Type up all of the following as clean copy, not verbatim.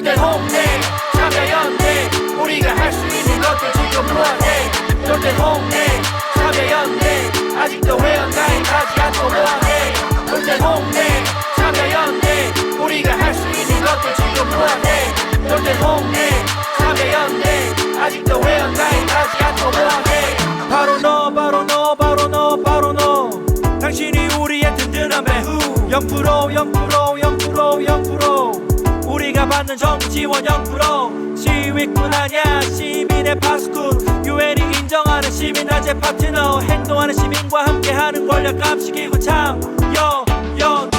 돌대 홍대 참여연대 우리가 할 수 있는 것들 지금 뭐하네 돌대 홍대 참여연대 아직도 회원 가입하지 않고 뭐하네 돌대 홍대 참여연대 우리가 할 수 있는 것들 지금 뭐하네 돌대 홍대 참여연대 아직도 회원 가입하지 않고 뭐하네 바로 너 바로 너 바로 너 바로 너 당신이 우리의 든든한 배후 0% 우리가 받는 정부 지원 0% 시위꾼 아냐 시민의 파수꾼 유엔이 인정하는 시민단체 파트너 행동하는 시민과 함께하는 권력 감시기구 참여연대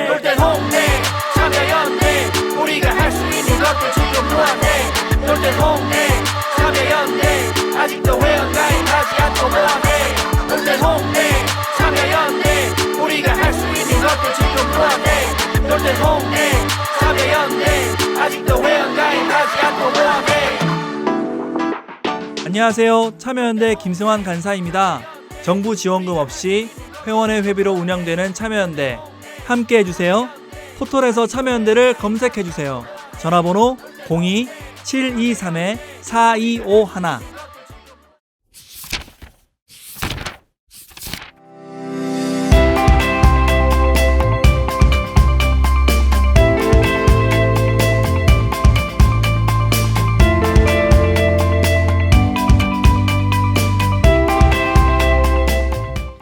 돌대 홍대 참여연대 우리가 할 수 있는 것들 지금 뭐하네 돌대 홍대 참여연대 아직도 회원 가입하지 않고 뭐하네 돌대 홍대 참여연대 우리가 할 수 있는 것들 지금 뭐하네 돌대 홍대 참여연대 아직도 회원 가입하지 않고 뭐하네. 안녕하세요. 참여연대 김승환 간사입니다. 정부 지원금 없이 회원의 회비로 운영되는 참여연대 함께 해주세요. 포털에서 참여연대를 검색해주세요. 전화번호 02-723-4251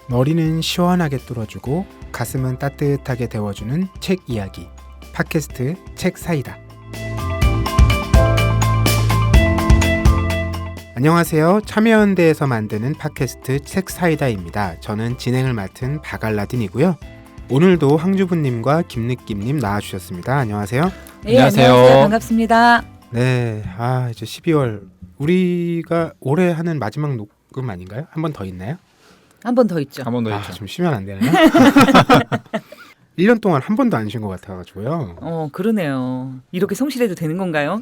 머리는 시원하게 뚫어주고 가슴은 따뜻하게 데워주는 책 이야기 팟캐스트 책 사이다. 안녕하세요. 참여연대에서 만드는 팟캐스트 책 사이다입니다. 저는 진행을 맡은 박알라딘이고요. 오늘도 황주부님과 김느낌님 나와주셨습니다. 안녕하세요. 네, 안녕하세요. 반갑습니다. 네, 이제 12월 우리가 올해 하는 마지막 녹음 아닌가요? 한 번 더 있나요? 한 번 더 있죠. 한 번 더 있죠. 좀 쉬면 안 되나요? 1년 동안 한 번도 안 쉰 것 같아가지고요. 그러네요. 이렇게 성실해도 되는 건가요?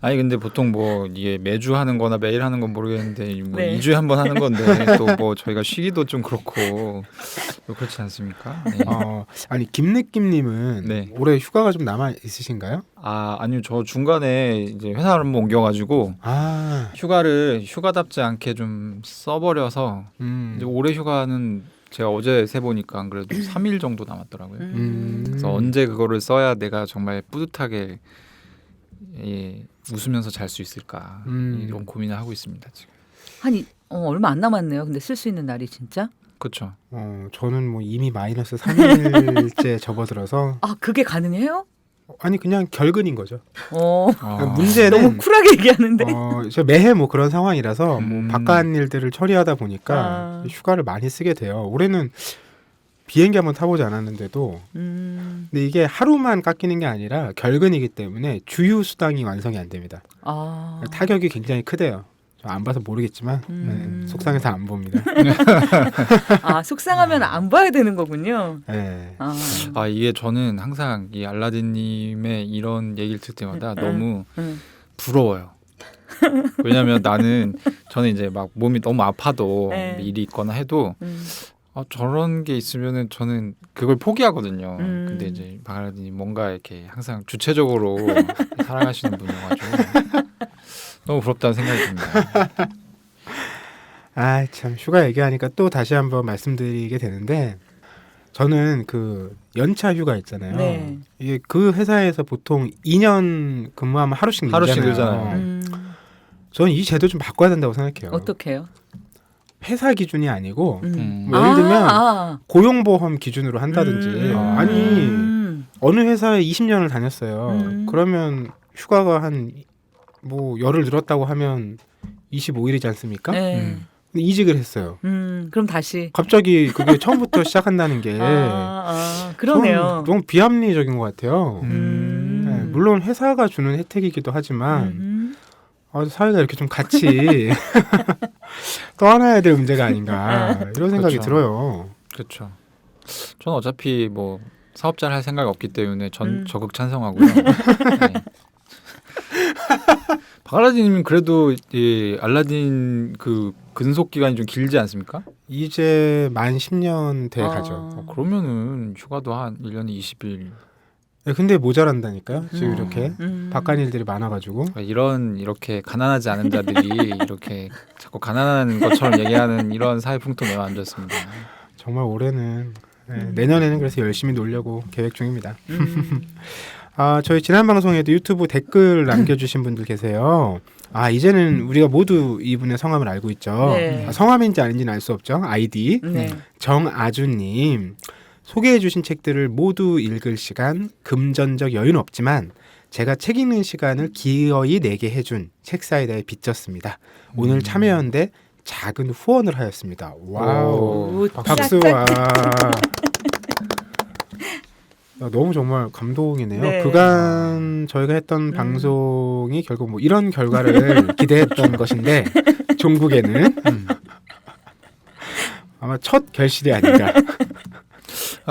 아니 근데 보통 뭐 이게 매주 하는 거나 매일 하는 건 모르겠는데 뭐 네. 2주에 한 번 하는 건데 또 뭐 저희가 쉬기도 좀 그렇고 그렇지 않습니까? 네. 아니 김느낌님은 네. 올해 휴가가 좀 남아 있으신가요? 아니요. 저 중간에 이제 회사를 한번 옮겨가지고 휴가를 휴가답지 않게 좀 써버려서 이제 올해 휴가는 제가 어제 세보니까 안 그래도 3일 정도 남았더라고요. 그래서 언제 그거를 써야 내가 정말 뿌듯하게 웃으면서 잘 수 있을까 이런 고민을 하고 있습니다 지금. 한 얼마 안 남았네요. 근데 쓸 수 있는 날이 진짜? 그렇죠. 저는 뭐 이미 마이너스 3일째 접어들어서 그게 가능해요? 아니 그냥 결근인 거죠. 어. 문제는 너무 쿨하게 얘기하는데. 저 매해 뭐 그런 상황이라서 뭐 음. 바깥 일들을 처리하다 보니까 휴가를 많이 쓰게 돼요. 올해는 비행기 한번 타보지 않았는데도 근데 이게 하루만 깎이는 게 아니라 결근이기 때문에 주유 수당이 완성이 안 됩니다. 타격이 굉장히 크대요. 저 안 봐서 모르겠지만 속상해서 안 봅니다. 속상하면 안 봐야 되는 거군요. 네. 이게 저는 항상 이 알라딘님의 이런 얘기를 들을 때마다 너무 부러워요. 왜냐하면 저는 이제 막 몸이 너무 아파도 일이 있거나 해도 저런 게 있으면은 저는 그걸 포기하거든요. 근데 이제 박알라딘이 뭔가 이렇게 항상 주체적으로 살아가시는 분이어가지고 너무 부럽다는 생각이 듭니다. 참 휴가 얘기하니까 또 다시 한번 말씀드리게 되는데 저는 그 연차 휴가 있잖아요. 네. 이게 그 회사에서 보통 2년 근무하면 하루씩 늘잖아요. 저는 이 제도 좀 바꿔야 된다고 생각해요. 어떻게요? 회사 기준이 아니고 뭐 예를 들면 고용보험 기준으로 한다든지 아니 어느 회사에 20년을 다녔어요. 그러면 휴가가 한 뭐 열흘 늘었다고 하면 25일이지 않습니까? 네. 근데 이직을 했어요. 그럼 다시 갑자기 그게 처음부터 시작한다는 게 그러네요. 너무 비합리적인 것 같아요. 네, 물론 회사가 주는 혜택이기도 하지만 사회가 이렇게 좀 같이 떠안아야 될 문제가 아닌가 이런 생각이 그렇죠. 들어요. 그렇죠. 저는 어차피 뭐 사업자를 할 생각이 없기 때문에 적극 찬성하고요. 네. 박알라딘님은 그래도 이 알라딘 그 근속 기간이 좀 길지 않습니까? 이제 만 10년 돼 가죠. 그러면은 휴가도 한 1년에 20일 근데 모자란다니까요. 지금 이렇게 바깥 일들이 많아가지고. 이렇게 가난하지 않은 자들이 이렇게 자꾸 가난한 것처럼 얘기하는 이런 사회 풍토 매우 안 좋습니다. 정말 올해는 내년에는 그래서 열심히 놀려고 계획 중입니다. 저희 지난 방송에도 유튜브 댓글 남겨주신 분들 계세요. 이제는 우리가 모두 이분의 성함을 알고 있죠. 네. 성함인지 아닌지는 알 수 없죠. 아이디 네. 정아주님. 소개해주신 책들을 모두 읽을 시간, 금전적 여유는 없지만 제가 책 읽는 시간을 기어이 내게 해준 책사이다에 빚졌습니다. 오늘 참여연대 작은 후원을 하였습니다. 와우. 오, 박수와. 너무 정말 감동이네요. 네. 그간 저희가 했던 방송이 결국 뭐 이런 결과를 기대했던 것인데 종국에는 아마 첫 결실이 아닌가.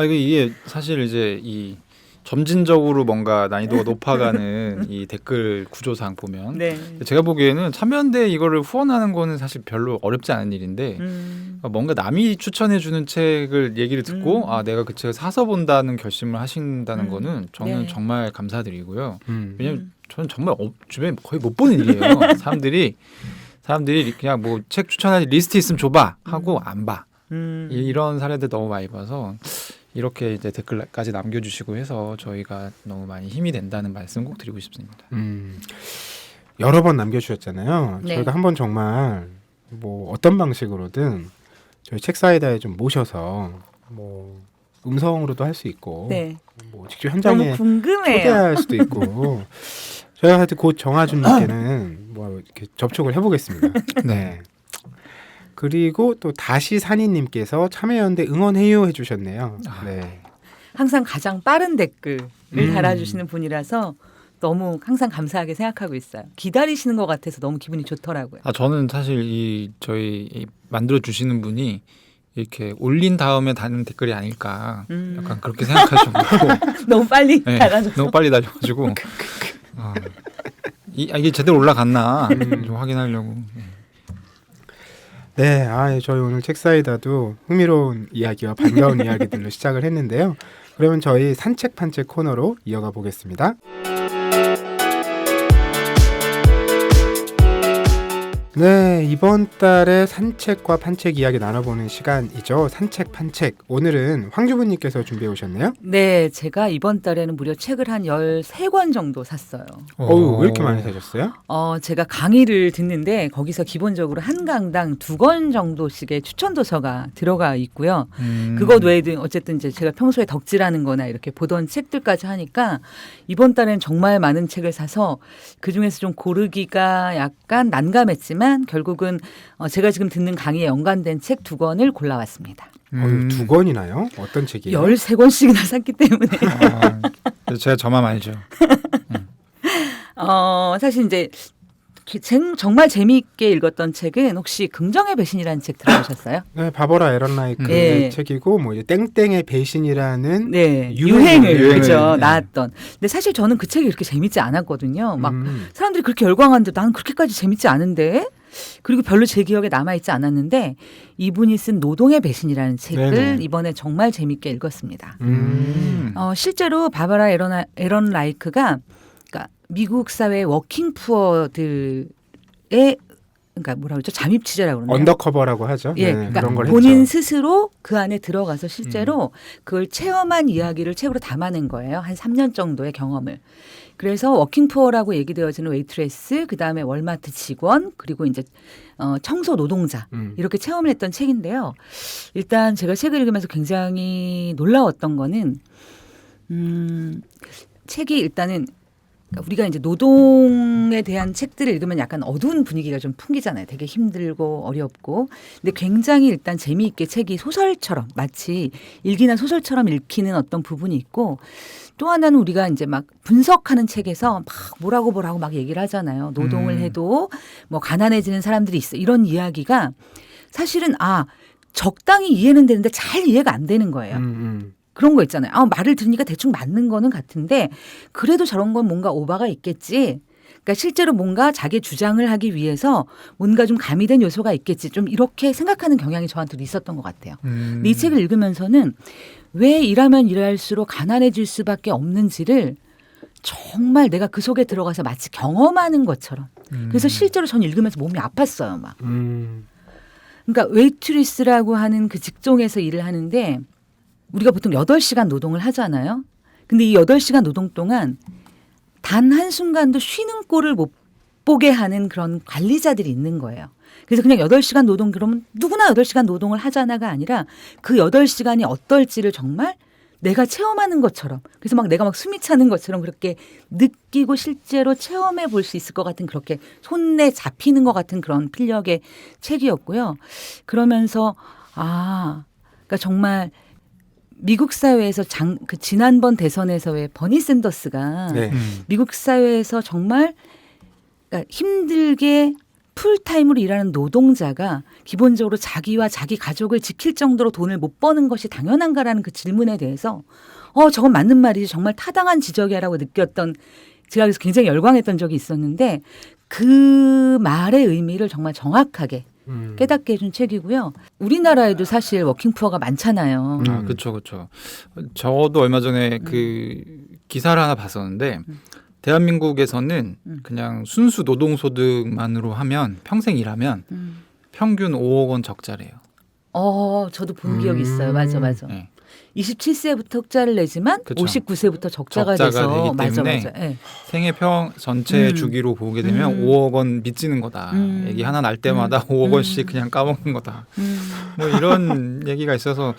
이게 사실 이제 이 점진적으로 뭔가 난이도가 높아가는 이 댓글 구조상 보면 네. 제가 보기에는 참여연대 이거를 후원하는 거는 사실 별로 어렵지 않은 일인데 뭔가 남이 추천해주는 책을 얘기를 듣고 내가 그 책을 사서 본다는 결심을 하신다는 거는 저는 네. 정말 감사드리고요. 왜냐면 저는 정말 주변에 거의 못 보는 일이에요. 사람들이 그냥 뭐 책 추천할 리스트 있으면 줘봐 하고 안 봐. 이런 사례들 너무 많이 봐서 이렇게 이제 댓글까지 남겨주시고 해서 저희가 너무 많이 힘이 된다는 말씀 꼭 드리고 싶습니다. 여러 번 남겨주셨잖아요. 네. 저희가 한번 정말 뭐 어떤 방식으로든 저희 책사이다에 좀 모셔서 뭐 음성으로도 할 수 있고 네. 뭐 직접 현장에 너무 궁금해요. 초대할 수도 있고 저희가 하여튼 곧 정아준님께는 뭐 이렇게 접촉을 해보겠습니다. 네. 그리고 또 다시 산이님께서 참여연대 응원해요 해주셨네요. 네. 항상 가장 빠른 댓글을 달아주시는 분이라서 너무 항상 감사하게 생각하고 있어요. 기다리시는 것 같아서 너무 기분이 좋더라고요. 저는 사실 저희 만들어 주시는 분이 이렇게 올린 다음에 다는 댓글이 아닐까 약간 그렇게 생각할 정도로 너무 빨리 네, 달아줘서. 너무 빨리 달려가지고 이게 제대로 올라갔나 좀 확인하려고. 네, 저희 오늘 책사이다도 흥미로운 이야기와 반가운 이야기들로 시작을 했는데요. 그러면 저희 산책 판책 코너로 이어가 보겠습니다. 네, 이번 달에 산책과 판책 이야기 나눠보는 시간이죠. 산책 판책. 오늘은 황주부님께서 준비해 오셨네요. 네, 제가 이번 달에는 무려 책을 한 13권 정도 샀어요. 왜 이렇게 많이 사셨어요? 제가 강의를 듣는데 거기서 기본적으로 한 강당 2권 정도씩의 추천 도서가 들어가 있고요. 그것 외에도 어쨌든 이제 제가 평소에 덕질하는 거나 이렇게 보던 책들까지 하니까 이번 달에는 정말 많은 책을 사서 그중에서 좀 고르기가 약간 난감했지만 결국은 제가 지금 듣는 강의에 연관된 책 2권을 골라왔습니다. 2권이나요? 어떤 책이에요? 13권씩이나 샀기 때문에 제가 저만 알죠. 사실 이제 정말 재미있게 읽었던 책은 혹시 긍정의 배신이라는 책 들어보셨어요? 네, 바버라 에런 라이크의 네. 책이고 뭐 이제 땡땡의 배신이라는 네, 유행을 그죠 네. 나왔던. 근데 사실 저는 그 책이 그렇게 재밌지 않았거든요. 막 사람들이 그렇게 열광하는데 나는 그렇게까지 재밌지 않은데. 그리고 별로 제 기억에 남아있지 않았는데 이분이 쓴 노동의 배신이라는 책을 네네. 이번에 정말 재밌게 읽었습니다. 실제로 바바라 에런 라이크가 그러니까 미국 사회 워킹 푸어들의 그러니까 뭐라 그러죠? 잠입 취재라고 그러나요? 언더커버라고 하죠. 예, 네, 그러니까 그런 걸 본인 했죠. 스스로 그 안에 들어가서 실제로 그걸 체험한 이야기를 책으로 담아낸 거예요. 한 3년 정도의 경험을. 그래서 워킹푸어라고 얘기되어지는 웨이트레스, 그다음에 월마트 직원, 그리고 이제 청소 노동자 이렇게 체험을 했던 책인데요. 일단 제가 책을 읽으면서 굉장히 놀라웠던 거는 책이 일단은 그러니까 우리가 이제 노동에 대한 책들을 읽으면 약간 어두운 분위기가 좀 풍기잖아요. 되게 힘들고 어렵고. 근데 굉장히 일단 재미있게 책이 소설처럼 마치 일기나 소설처럼 읽히는 어떤 부분이 있고 또 하나는 우리가 이제 막 분석하는 책에서 막 뭐라고 막 얘기를 하잖아요. 노동을 해도 뭐 가난해지는 사람들이 있어. 이런 이야기가 사실은 적당히 이해는 되는데 잘 이해가 안 되는 거예요. 그런 거 있잖아요. 말을 들으니까 대충 맞는 거는 같은데 그래도 저런 건 뭔가 오바가 있겠지. 그러니까 실제로 뭔가 자기 주장을 하기 위해서 뭔가 좀 가미된 요소가 있겠지. 좀 이렇게 생각하는 경향이 저한테도 있었던 것 같아요. 근데 이 책을 읽으면서는 왜 일하면 일할수록 가난해질 수밖에 없는지를 정말 내가 그 속에 들어가서 마치 경험하는 것처럼. 그래서 실제로 전 읽으면서 몸이 아팠어요. 막. 그러니까 웨이트리스라고 하는 그 직종에서 일을 하는데 우리가 보통 8시간 노동을 하잖아요. 근데 이 8시간 노동 동안 단 한순간도 쉬는 꼴을 못 보게 하는 그런 관리자들이 있는 거예요. 그래서 그냥 8시간 노동 그러면 누구나 8시간 노동을 하잖아가 아니라 그 8시간이 어떨지를 정말 내가 체험하는 것처럼 그래서 막 내가 막 숨이 차는 것처럼 그렇게 느끼고 실제로 체험해 볼 수 있을 것 같은 그렇게 손에 잡히는 것 같은 그런 필력의 책이었고요. 그러면서 그러니까 정말 미국 사회에서 그 지난번 대선에서의 버니 샌더스가 네. 미국 사회에서 정말 그러니까 힘들게 풀타임으로 일하는 노동자가 기본적으로 자기와 자기 가족을 지킬 정도로 돈을 못 버는 것이 당연한가라는 그 질문에 대해서 저건 맞는 말이지 정말 타당한 지적이라고 느꼈던 제가 그래서 굉장히 열광했던 적이 있었는데 그 말의 의미를 정말 정확하게 깨닫게 해준 책이고요. 우리나라에도 사실 워킹푸어가 많잖아요. 그렇죠. 저도 얼마 전에 그 기사를 하나 봤었는데 대한민국에서는 그냥 순수 노동소득만으로 하면 평생 일하면 평균 5억 원 적자래요. 저도 본 기억이 있어요. 맞아. 네. 27세부터 흑자를 내지만 그쵸. 59세부터 적자가 돼서 되기 때문에 맞아. 네. 생애 전체 주기로 보게 되면 5억 원 빚지는 거다. 애기 하나 날 때마다 5억 원씩 그냥 까먹는 거다. 뭐 이런 얘기가 있어서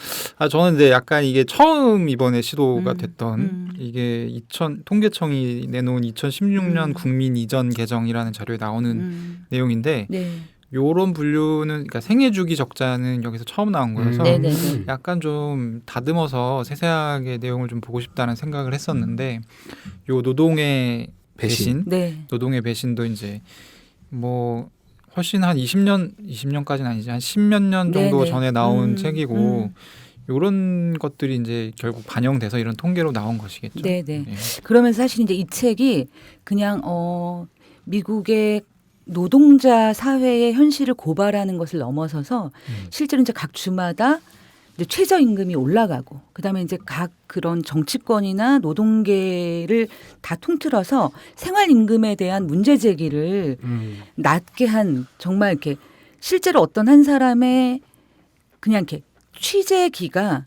저는 이제 약간 이게 처음 이번에 시도가 됐던 이게 통계청이 내놓은 2016년 국민 이전 개정이라는 자료에 나오는 내용인데 네. 요런 분류는 그러니까 생애 주기 적자는 여기서 처음 나온 거여서 네네네. 약간 좀 다듬어서 세세하게 내용을 좀 보고 싶다는 생각을 했었는데 요 노동의 배신, 네. 노동의 배신도 이제 뭐 훨씬 한 20년까지는 아니지 한 10몇 년 정도 네네. 전에 나온 책이고 요런 것들이 이제 결국 반영돼서 이런 통계로 나온 것이겠죠. 네네. 네. 그러면서 사실 이제 이 책이 그냥 미국의 노동자 사회의 현실을 고발하는 것을 넘어서서 실제로 이제 각 주마다 이제 최저임금이 올라가고 그다음에 이제 각 그런 정치권이나 노동계를 다 통틀어서 생활임금에 대한 문제 제기를 낮게 한 정말 이렇게 실제로 어떤 한 사람의 그냥 이렇게 취재기가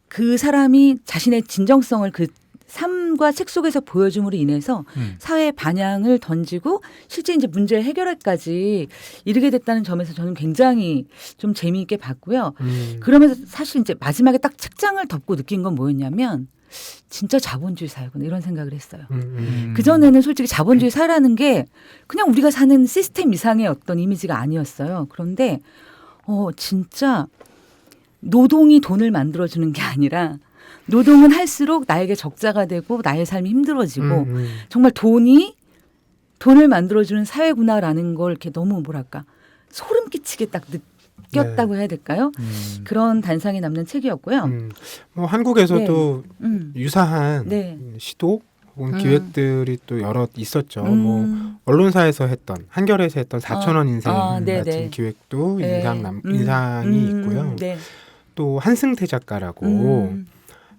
그 사람이 자신의 진정성을 그 삶과 책 속에서 보여줌으로 인해서 사회의 반향을 던지고 실제 이제 문제 해결에까지 이르게 됐다는 점에서 저는 굉장히 좀 재미있게 봤고요. 그러면서 사실 이제 마지막에 딱 책장을 덮고 느낀 건 뭐였냐면 진짜 자본주의 사회구나 이런 생각을 했어요. 그전에는 솔직히 자본주의 사회라는 게 그냥 우리가 사는 시스템 이상의 어떤 이미지가 아니었어요. 그런데 진짜 노동이 돈을 만들어주는 게 아니라 노동은 할수록 나에게 적자가 되고 나의 삶이 힘들어지고 정말 돈을 만들어주는 사회구나라는 걸 이렇게 너무 뭐랄까 소름 끼치게 딱 느꼈다고 해야 될까요? 그런 단상에 남는 책이었고요. 뭐 한국에서도 유사한 네. 시도 혹은 기획들이 또 여러 있었죠. 뭐 언론사에서 했던 한겨레에서 했던 4,000원 인생 같은 기획도 네. 인상이 있고요. 네. 또 한승태 작가라고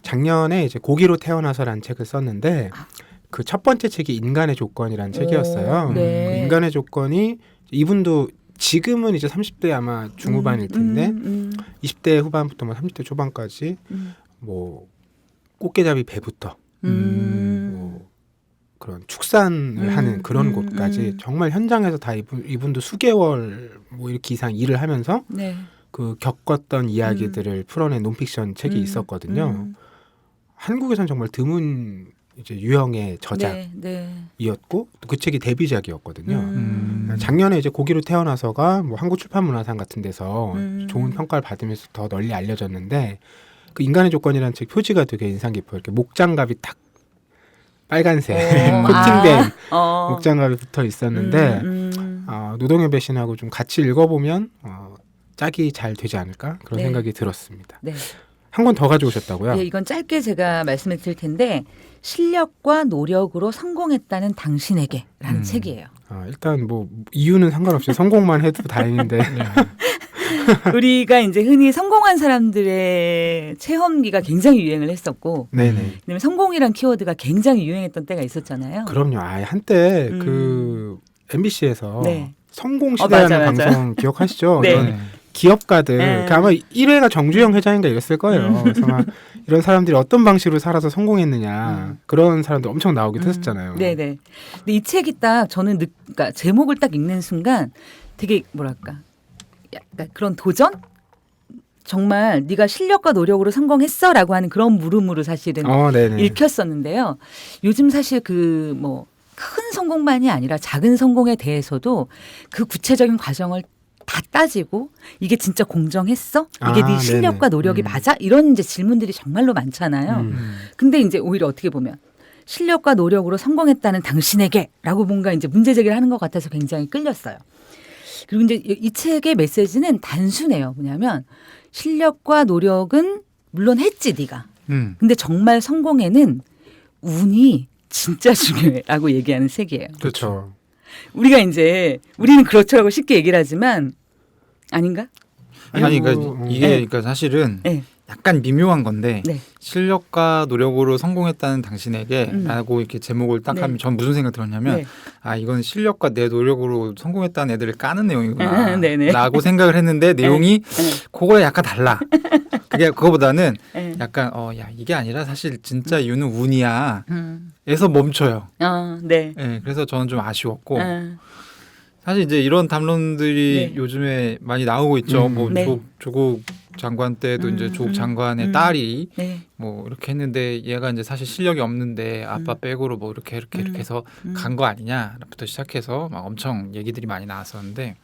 작년에 이제 고기로 태어나서라는 책을 썼는데 그 첫 번째 책이 인간의 조건이라는 책이었어요. 네. 그 인간의 조건이 이분도 지금은 이제 30대 아마 중후반일 텐데 20대 후반부터 뭐 30대 초반까지 뭐 꽃게잡이 배부터 뭐 그런 축산을 하는 그런 곳까지 정말 현장에서 다 이분도 수개월 뭐 이렇게 이상 일을 하면서 네. 그 겪었던 이야기들을 풀어낸 논픽션 책이 있었거든요. 한국에선 정말 드문 이제 유형의 저작이었고 또 그 책이 데뷔작이었거든요. 작년에 이제 고기로 태어나서가 뭐 한국출판문화상 같은 데서 좋은 평가를 받으면서 더 널리 알려졌는데 그 인간의 조건이라는 책 표지가 되게 인상 깊어요. 이렇게 목장갑이 딱 빨간색 코팅된 목장갑이 붙어 있었는데 노동의 배신하고 좀 같이 읽어보면 짝이 잘 되지 않을까 그런 생각이 들었습니다. 네. 한 권 더 가져오셨다고요? 네, 이건 짧게 제가 말씀을 드릴 텐데 실력과 노력으로 성공했다는 당신에게라는 책이에요. 일단 뭐 이유는 상관없이 성공만 해도 다행인데 우리가 이제 흔히 성공한 사람들의 체험기가 굉장히 유행을 했었고, 네네. 그다음에 성공이란 키워드가 굉장히 유행했던 때가 있었잖아요. 그럼요. 한때 그 MBC에서 네. 성공시대라는 맞아요. 방송 기억하시죠? 네. 이런 기업가들 네. 아마 1회가 정주영 회장인가 이랬을 거예요. 그래서 막 이런 사람들이 어떤 방식으로 살아서 성공했느냐 그런 사람들 엄청 나오기도 했었잖아요. 네네. 근데 이 책이 딱 저는 그러니까 제목을 딱 읽는 순간 되게 뭐랄까 약간 그런 도전? 정말 네가 실력과 노력으로 성공했어라고 하는 그런 물음으로 사실은 네네. 읽혔었는데요. 요즘 사실 그 뭐 큰 성공만이 아니라 작은 성공에 대해서도 그 구체적인 과정을 다 따지고 이게 진짜 공정했어? 이게 네 실력과 네네. 노력이 맞아? 이런 이제 질문들이 정말로 많잖아요. 근데 이제 오히려 어떻게 보면 실력과 노력으로 성공했다는 당신에게라고 뭔가 이제 문제 제기를 하는 것 같아서 굉장히 끌렸어요. 그리고 이제 이 책의 메시지는 단순해요. 뭐냐면 실력과 노력은 물론 했지 네가. 근데 정말 성공에는 운이 진짜 중요해라고 얘기하는 책이에요. 그렇죠. 우리가 이제 우리는 그렇더라고 쉽게 얘기를 하지만 아닌가? 아니 그러니까 이게 네. 그러니까 사실은 네. 약간 미묘한 건데 네. 실력과 노력으로 성공했다는 당신에게라고 이렇게 제목을 딱 네. 하면 전 무슨 생각 들었냐면 네. 아 이건 실력과 내 노력으로 성공했다는 애들을 까는 내용이구나 네네. 라고 생각을 했는데 내용이 그거에 약간 달라. 그게 그거보다는 네. 약간 야 이게 아니라 사실 진짜 이유는 운이야 음. 에서 멈춰요. 네. 네, 그래서 저는 좀 아쉬웠고 아, 사실 이제 이런 담론들이 네. 요즘에 많이 나오고 있죠. 뭐 네. 조국 장관 때도 이제 조국 장관의 딸이 네. 뭐 이렇게 했는데 얘가 이제 사실 실력이 없는데 아빠 백으로 뭐 이렇게 해서 간 거 아니냐부터 시작해서 막 엄청 얘기들이 많이 나왔었는데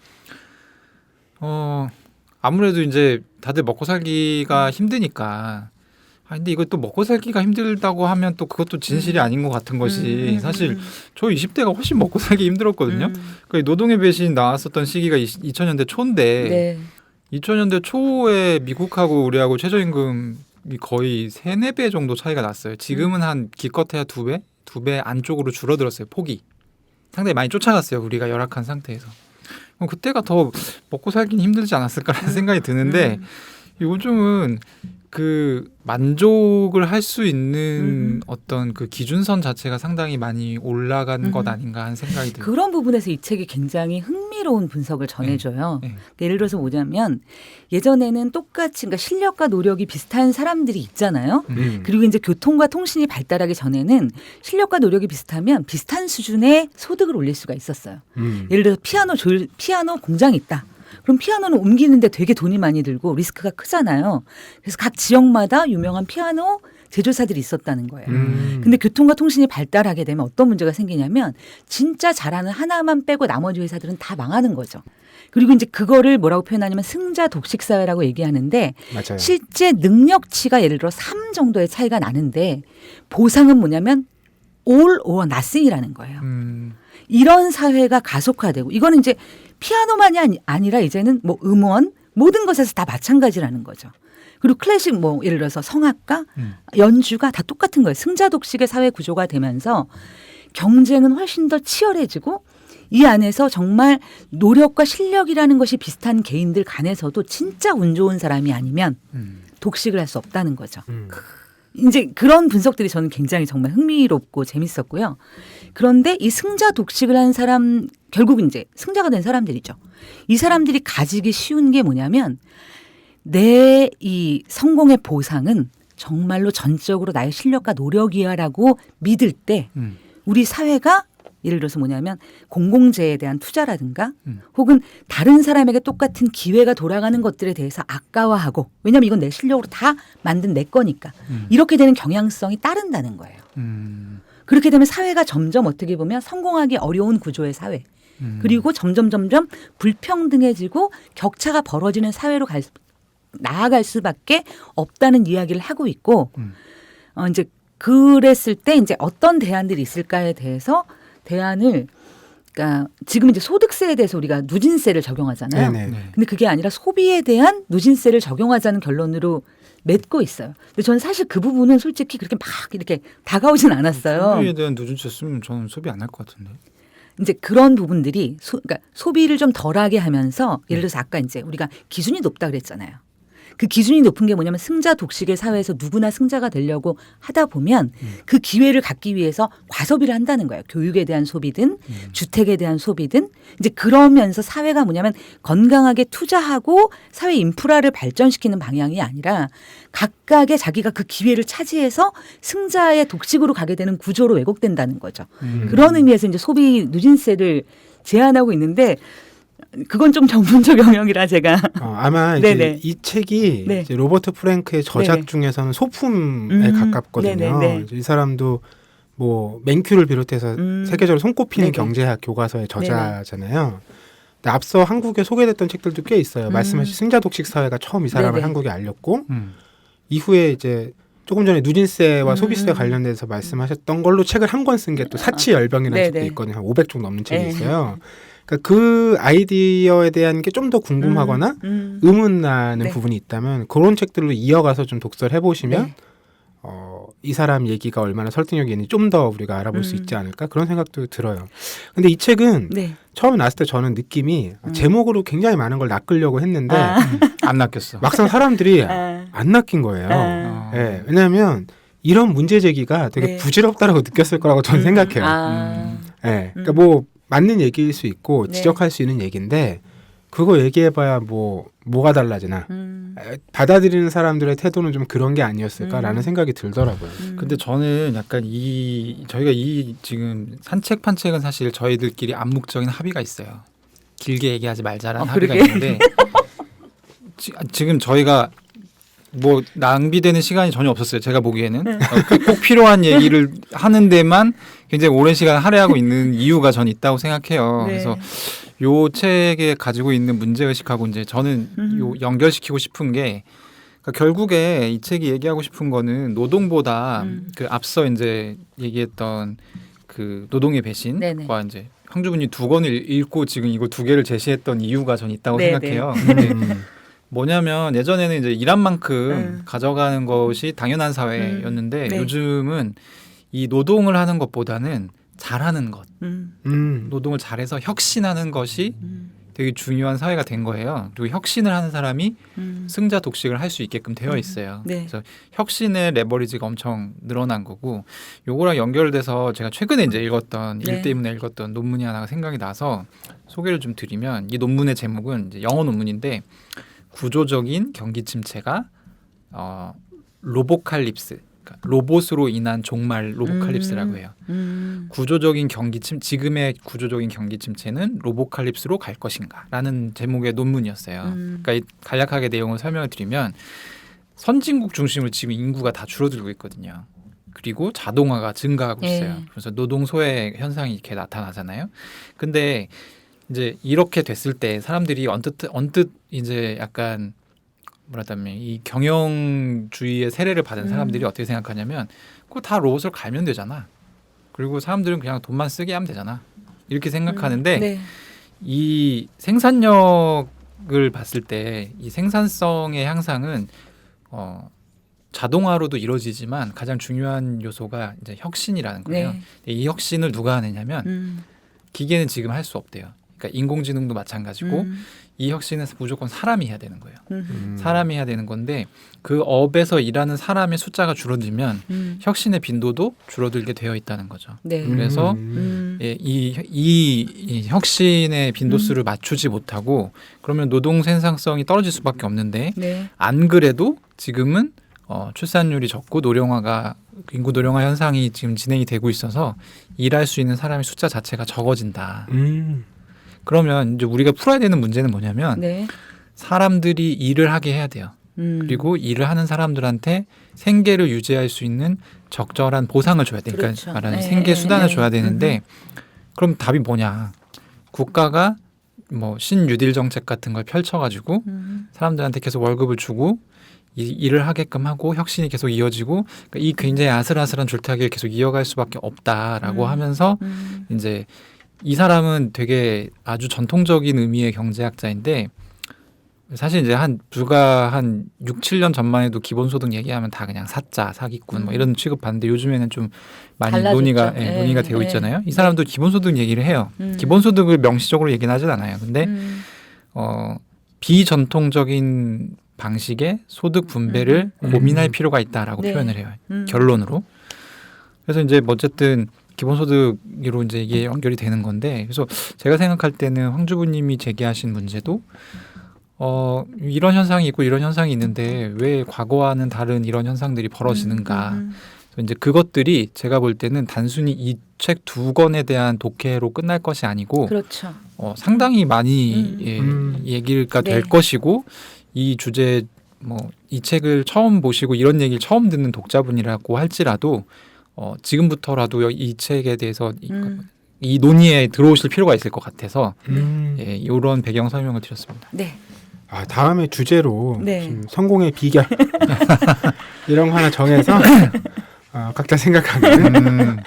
아무래도 이제 다들 먹고 살기가 힘드니까 근데 이거 또 먹고 살기가 힘들다고 하면 또 그것도 진실이 아닌 것 같은 것이 사실 저 20대가 훨씬 먹고 살기 힘들었거든요. 그 노동의 배신 나왔었던 시기가 2000년대 초인데 네. 2000년대 초에 미국하고 우리하고 최저임금이 거의 3-4배 정도 차이가 났어요. 지금은 한 기껏해야 2배? 2배 안쪽으로 줄어들었어요. 폭이. 상당히 많이 쫓아갔어요. 우리가 열악한 상태에서. 그럼 그때가 더 먹고 살기는 힘들지 않았을까라는 생각이 드는데 요즘은 그 만족을 할 수 있는 어떤 그 기준선 자체가 상당히 많이 올라간 것 아닌가 하는 생각이 들어요. 그런 부분에서 이 책이 굉장히 흥미로운 분석을 전해줘요. 네. 그러니까 예를 들어서 뭐냐면 예전에는 똑같이 그러니까 실력과 노력이 비슷한 사람들이 있잖아요. 그리고 이제 교통과 통신이 발달하기 전에는 실력과 노력이 비슷하면 비슷한 수준의 소득을 올릴 수가 있었어요. 예를 들어서 피아노 공장이 있다. 그럼 피아노는 옮기는데 되게 돈이 많이 들고 리스크가 크잖아요. 그래서 각 지역마다 유명한 피아노 제조사들이 있었다는 거예요. 근데 교통과 통신이 발달하게 되면 어떤 문제가 생기냐면 진짜 잘하는 하나만 빼고 나머지 회사들은 다 망하는 거죠. 그리고 이제 그거를 뭐라고 표현하냐면 승자 독식 사회라고 얘기하는데 맞아요. 실제 능력치가 예를 들어 3 정도의 차이가 나는데 보상은 뭐냐면 all or nothing이라는 거예요. 이런 사회가 가속화되고 이거는 이제 피아노만이 아니라 이제는 뭐 음원 모든 것에서 다 마찬가지라는 거죠. 그리고 클래식 뭐 예를 들어서 성악가 연주가 다 똑같은 거예요. 승자 독식의 사회 구조가 되면서 경쟁은 훨씬 더 치열해지고 이 안에서 정말 노력과 실력이라는 것이 비슷한 개인들 간에서도 진짜 운 좋은 사람이 아니면 독식을 할 수 없다는 거죠. 이제 그런 분석들이 저는 굉장히 정말 흥미롭고 재밌었고요. 그런데 이 승자 독식을 한 사람 결국 이제 승자가 된 사람들이죠. 이 사람들이 가지기 쉬운 게 뭐냐면 내 이 성공의 보상은 정말로 전적으로 나의 실력과 노력이야라고 믿을 때 우리 사회가 예를 들어서 뭐냐면 공공재에 대한 투자라든가 혹은 다른 사람에게 똑같은 기회가 돌아가는 것들에 대해서 아까워하고 왜냐하면 이건 내 실력으로 다 만든 내 거니까 이렇게 되는 경향성이 따른다는 거예요. 그렇게 되면 사회가 점점 어떻게 보면 성공하기 어려운 구조의 사회 그리고 점점 불평등해지고 격차가 벌어지는 사회로 나아갈 수밖에 없다는 이야기를 하고 있고 이제 그랬을 때 이제 어떤 대안들이 있을까에 대해서 대안을 그러니까 지금 이제 소득세에 대해서 우리가 누진세를 적용하잖아요. 네네. 근데 그게 아니라 소비에 대한 누진세를 적용하자는 결론으로 맺고 있어요. 근데 저는 사실 그 부분은 솔직히 그렇게 막 이렇게 다가오진 않았어요. 소비에 대한 누진세 쓰면 저는 소비 안 할 것 같은데. 이제 그런 부분들이 그러니까 소비를 좀 덜하게 하면서 예를 들어서 아까 이제 우리가 기준이 높다 그랬잖아요. 그 기준이 높은 게 뭐냐면 승자 독식의 사회에서 누구나 승자가 되려고 하다 보면 그 기회를 갖기 위해서 과소비를 한다는 거예요. 교육에 대한 소비든 주택에 대한 소비든 이제 그러면서 사회가 뭐냐면 건강하게 투자하고 사회 인프라를 발전시키는 방향이 아니라 각각의 자기가 그 기회를 차지해서 승자의 독식으로 가게 되는 구조로 왜곡된다는 거죠. 그런 의미에서 이제 소비 누진세를 제한하고 있는데 그건 좀 전문적 영역이라 제가 아마 이제 이 책이 네. 이제 로버트 프랭크의 저작 네네. 중에서는 소품에 가깝거든요. 네네네. 이 사람도 뭐 맨큐를 비롯해서 세계적으로 손꼽히는 네네. 경제학 교과서의 저자잖아요. 근데 앞서 한국에 소개됐던 책들도 꽤 있어요. 말씀하신 승자 독식 사회가 처음 이 사람을 네네. 한국에 알렸고 이후에 이제 조금 전에 누진세와 소비세 관련돼서 말씀하셨던 걸로 책을 한 권 쓴 게 또 사치열병이라는 책도 있거든요. 한 500쪽 넘는 책이 있어요. 그러니까 그 아이디어에 대한 게 좀 더 궁금하거나 의문나는 네. 부분이 있다면 그런 책들로 이어가서 좀 독서를 해보시면 네. 이 사람 얘기가 얼마나 설득력이 있는지 좀 더 우리가 알아볼 수 있지 않을까 그런 생각도 들어요. 근데 이 책은 네. 처음에 나왔을 때 저는 느낌이 제목으로 굉장히 많은 걸 낚으려고 했는데 안 낚였어. 막상 사람들이 아. 안 낚인 거예요. 아. 예, 왜냐하면 이런 문제 제기가 되게 네. 부질없다라고 느꼈을 거라고 저는 생각해요. 예, 그러니까 뭐 맞는 얘기일 수 있고 네. 지적할 수 있는 얘기인데 그거 얘기해봐야 뭐가 달라지나 받아들이는 사람들의 태도는 좀 그런 게 아니었을까라는 생각이 들더라고요. 근데 저는 약간 저희가 지금 산책판책은 사실 저희들끼리 암묵적인 합의가 있어요. 길게 얘기하지 말자라는 합의가 그러게. 있는데 지금 저희가 뭐 낭비되는 시간이 전혀 없었어요. 제가 보기에는 꼭 필요한 얘기를 하는 데만 굉장히 오랜 시간을 할애하고 있는 이유가 전 있다고 생각해요. 네. 그래서 요 책에 가지고 있는 문제의식하고 이제 저는 요 연결시키고 싶은 게 그러니까 결국에 이 책이 얘기하고 싶은 거는 노동보다 그 앞서 이제 얘기했던 그 노동의 배신과 네네. 이제 황주분이 두 권을 읽고 지금 이거 두 개를 제시했던 이유가 전 있다고 네네. 생각해요. 근데 뭐냐면 예전에는 이제 일한 만큼 가져가는 것이 당연한 사회였는데 네. 요즘은 이 노동을 하는 것보다는 잘하는 것, 노동을 잘해서 혁신하는 것이 되게 중요한 사회가 된 거예요. 그리고 혁신을 하는 사람이 승자 독식을 할 수 있게끔 되어 있어요. 네. 그래서 혁신의 레버리지가 엄청 늘어난 거고 요거랑 연결돼서 제가 최근에 이제 읽었던 네. 일 때문에 읽었던 논문이 하나가 생각이 나서 소개를 좀 드리면 이 논문의 제목은 이제 영어 논문인데 구조적인 경기 침체가 로보칼립스, 그러니까 로봇으로 인한 종말 로보칼립스라고 해요. 구조적인 지금의 구조적인 경기 침체는 로보칼립스로 갈 것인가라는 제목의 논문이었어요. 그러니까 간략하게 내용을 설명을 드리면 선진국 중심으로 지금 인구가 다 줄어들고 있거든요. 그리고 자동화가 증가하고 있어요. 그래서 노동 소외 현상이 이렇게 나타나잖아요. 근데 이제 이렇게 됐을 때 사람들이 언뜻 이제 약간 뭐라다면 이 경영주의의 세례를 받은 사람들이 어떻게 생각하냐면 그거 다 로봇을 갈면 되잖아. 그리고 사람들은 그냥 돈만 쓰게 하면 되잖아. 이렇게 생각하는데 네. 이 생산력을 봤을 때 이 생산성의 향상은 자동화로도 이루어지지만 가장 중요한 요소가 이제 혁신이라는 거예요. 네. 이 혁신을 누가 하느냐면 기계는 지금 할 수 없대요. 그러니까 인공지능도 마찬가지고 이 혁신은 무조건 사람이 해야 되는 거예요. 사람이 해야 되는 건데 그 업에서 일하는 사람의 숫자가 줄어들면 혁신의 빈도도 줄어들게 되어 있다는 거죠. 네. 그래서 예, 이 혁신의 빈도수를 맞추지 못하고 그러면 노동 생산성이 떨어질 수밖에 없는데 네. 안 그래도 지금은 출산율이 적고 인구 노령화 현상이 지금 진행이 되고 있어서 일할 수 있는 사람의 숫자 자체가 적어진다. 그러면 이제 우리가 풀어야 되는 문제는 뭐냐면 네. 사람들이 일을 하게 해야 돼요. 그리고 일을 하는 사람들한테 생계를 유지할 수 있는 적절한 보상을 줘야 돼. 그러니까 그렇죠. 말하는 네. 생계 수단을 네. 줘야 되는데 그럼 답이 뭐냐? 국가가 뭐 신뉴딜 정책 같은 걸 펼쳐가지고 사람들한테 계속 월급을 주고 일을 하게끔 하고 혁신이 계속 이어지고 그러니까 이 굉장히 아슬아슬한 줄타기를 계속 이어갈 수밖에 없다라고 하면서 이제 이 사람은 되게 아주 전통적인 의미의 경제학자인데 사실 이제 불과 한 6, 7년 전만 해도 기본소득 얘기하면 다 그냥 사짜, 사기꾼 뭐 이런 취급받는데 요즘에는 좀 많이 달라졌죠. 논의가 예, 논의가 되고 예. 있잖아요. 이 사람도 기본소득 얘기를 해요. 음. 기본소득을 명시적으로 얘기는 하진 않아요. 근데 비전통적인 방식의 소득 분배를 고민할 필요가 있다라고 네. 표현을 해요. 결론으로. 그래서 이제 어쨌든 기본소득으로 이제 이게 연결이 되는 건데, 그래서 제가 생각할 때는 황주부님이 제기하신 문제도 이런 현상이 있고 이런 현상이 있는데 왜 과거와는 다른 이런 현상들이 벌어지는가. 그래서 이제 그것들이 제가 볼 때는 단순히 이 책 2권에 대한 독해로 끝날 것이 아니고 그렇죠. 상당히 많이 얘기가 될 네. 것이고, 이 주제 이 책을 처음 보시고 이런 얘기를 처음 듣는 독자분이라고 할지라도 지금부터라도 이 책에 대해서 이 논의에 들어오실 필요가 있을 것 같아서 이런 배경 설명을 드렸습니다. 네. 다음에 주제로 네. 좀 성공의 비결 이런 거 하나 정해서 각자 생각하는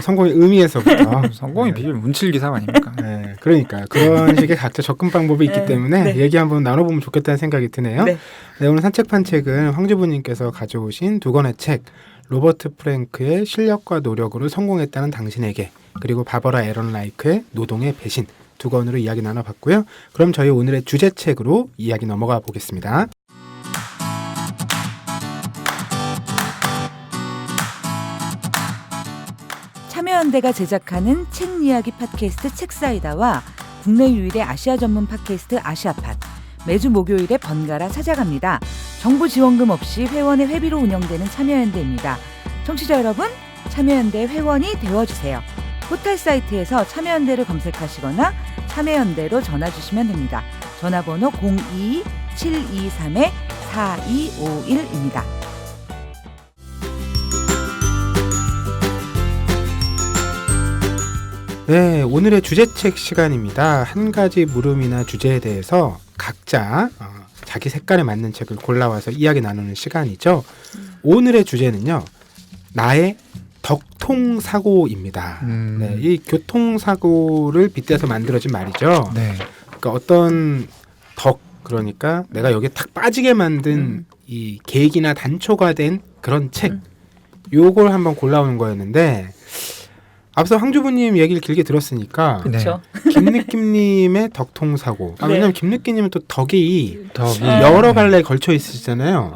성공의 의미에서부터 성공의 비결 문칠기삼 아닙니까? 네, 그러니까요. 그런 식의 각자 접근 방법이 있기 때문에 네. 얘기 한번 나눠보면 좋겠다는 생각이 드네요. 네. 네, 오늘 산책판 책은 황주부님께서 가져오신 2권의 책 로버트 프랭크의 실력과 노력으로 성공했다는 당신에게, 그리고 바버라 에런 라이크의 노동의 배신 2권으로 이야기 나눠봤고요. 그럼 저희 오늘의 주제책으로 이야기 넘어가 보겠습니다. 참여연대가 제작하는 책 이야기 팟캐스트 책사이다와 국내 유일의 아시아 전문 팟캐스트 아시아팟, 매주 목요일에 번갈아 찾아갑니다. 정부 지원금 없이 회원의 회비로 운영되는 참여연대입니다. 청취자 여러분, 참여연대 회원이 되어주세요. 포털 사이트에서 참여연대를 검색하시거나 참여연대로 전화 주시면 됩니다. 전화번호 02-723-4251입니다. 네, 오늘의 주제책 시간입니다. 한 가지 물음이나 주제에 대해서 각자 자기 색깔에 맞는 책을 골라와서 이야기 나누는 시간이죠. 오늘의 주제는요, 나의 덕통사고입니다. 네, 이 교통사고를 빗대서 만들어진 말이죠. 네. 그러니까 어떤 그러니까 내가 여기에 탁 빠지게 만든 이 계기나 단초가 된 그런 책, 요걸 한번 골라오는 거였는데, 앞서 황주부님 얘기를 길게 들었으니까 그렇죠. 김느낌님의 덕통사고. 네. 왜냐면 김느낌님은 또 덕이 덕이 여러 갈래에 걸쳐 있으시잖아요.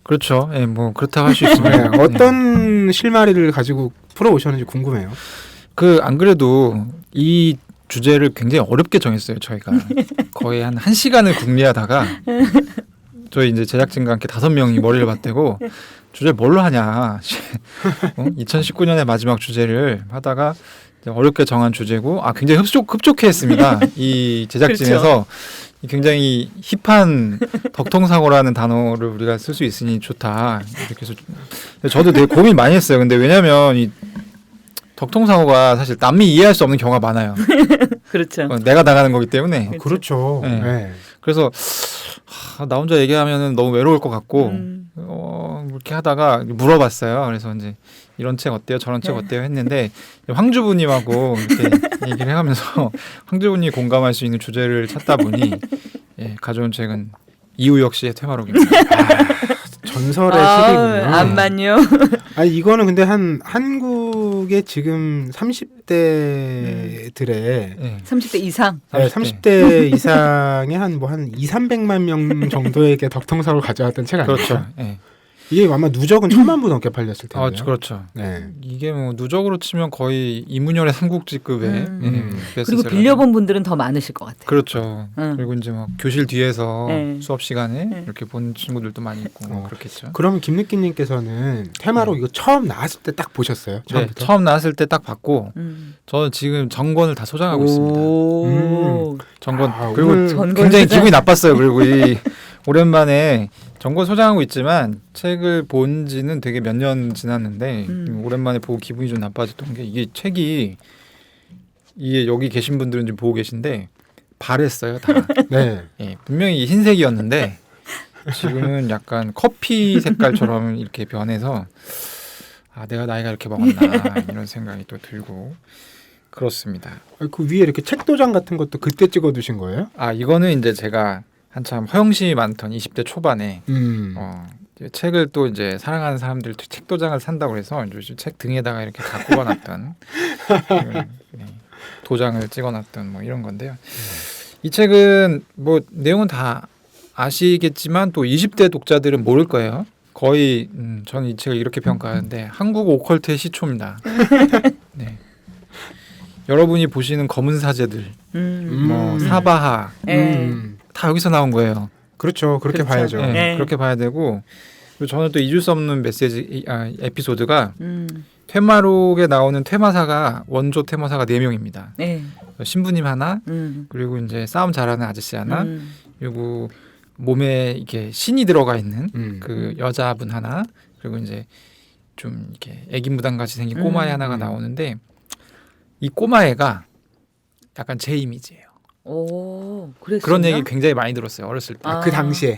그렇죠. 예, 그렇다고 할 수 있습니다. 네, 어떤 실마리를 가지고 풀어오셨는지 궁금해요. 안 그래도 이 주제를 굉장히 어렵게 정했어요. 저희가 거의 한 1시간을 궁리하다가 저희 이제 제작진과 함께 5명이 머리를 맞대고 주제 뭘로 하냐. 2019년의 마지막 주제를 하다가 이제 어렵게 정한 주제고, 굉장히 흡족해했습니다. 이 제작진에서 그렇죠. 굉장히 힙한 덕통사고라는 단어를 우리가 쓸 수 있으니 좋다. 이렇게 해서 저도 되게 고민 많이 했어요. 근데 왜냐하면 이 덕통사고가 사실 남이 이해할 수 없는 경우가 많아요. 그렇죠. 내가 당하는 거기 때문에. 그렇죠. 네. 네. 그래서 나 혼자 얘기하면은 너무 외로울 것 같고 이렇게 하다가 물어봤어요. 그래서 이제 이런 책 어때요? 저런 책 어때요? 했는데 황주부님하고 이렇게 얘기를 해가면서 황주부님이 공감할 수 있는 주제를 찾다 보니 가져온 책은 이우혁 씨의 퇴마록입니다. 전설의 시기군요. 암만요. 아니 이거는 근데 한국의 지금 30대들의 네. 30대 이상. 30대 이상의 한 200~300만 명 정도에게 덕통사고를 가져왔던 책 아니에요? 그렇죠. 네. 이게 아마 누적은 1000만 부 넘게 팔렸을 텐데요. 그렇죠. 네. 이게 누적으로 치면 거의 이문열의 삼국지급의 그리고 베스트셀러. 빌려본 분들은 더 많으실 것 같아요. 그렇죠. 그리고 이제 교실 뒤에서 네. 수업 시간에 네. 이렇게 본 친구들도 많이 있고 그렇겠죠. 그러면 김느끼님께서는 테마로 이거 처음 나왔을 때 딱 보셨어요? 네, 처음부터? 처음 나왔을 때 딱 봤고 저는 지금 전권을 다 소장하고 있습니다. 전권. 그리고 오늘 전권 굉장히 소장. 기분이 나빴어요. 그리고 이 오랜만에 전권 소장하고 있지만 책을 본 지는 되게 몇 년 지났는데 오랜만에 보고 기분이 좀 나빠졌던 게, 이게 책이 이게 여기 계신 분들은 좀 보고 계신데 바랬어요 다. 네. 예, 분명히 흰색이었는데 지금은 약간 커피 색깔처럼 이렇게 변해서 내가 나이가 이렇게 먹었나 이런 생각이 또 들고, 그렇습니다. 그 위에 이렇게 책 도장 같은 것도 그때 찍어두신 거예요? 아 이거는 이제 제가 한참 허영심이 많던 20대 초반에 이제 책을 또 이제 사랑하는 사람들 책 도장을 산다고 해서 요즘 책 등에다가 이렇게 다 꼽아놨던 네, 도장을 찍어놨던 뭐 이런 건데요. 이 책은 뭐 내용은 다 아시겠지만 또 20대 독자들은 모를 거예요. 거의 저는 이 책을 이렇게 평가하는데 한국 오컬트의 시초입니다. 네. 여러분이 보시는 검은 사제들, 뭐 사바하 다 여기서 나온 거예요. 그렇죠. 그렇게 그렇죠. 봐야죠. 네, 네. 그렇게 봐야 되고 그리고 저는 또 잊을 수 없는 에피소드가 퇴마록에 나오는 퇴마사가 원조 퇴마사가 4명입니다. 네. 신부님 하나, 그리고 이제 싸움 잘하는 아저씨 하나, 그리고 몸에 이렇게 신이 들어가 있는 그 여자분 하나, 그리고 이제 좀 이렇게 애기 무당 같이 생긴 꼬마애 하나가 나오는데 이 꼬마애가 약간 제 이미지예요. 오, 그랬어요. 그런 얘기 굉장히 많이 들었어요. 어렸을 때. 아. 그 당시에.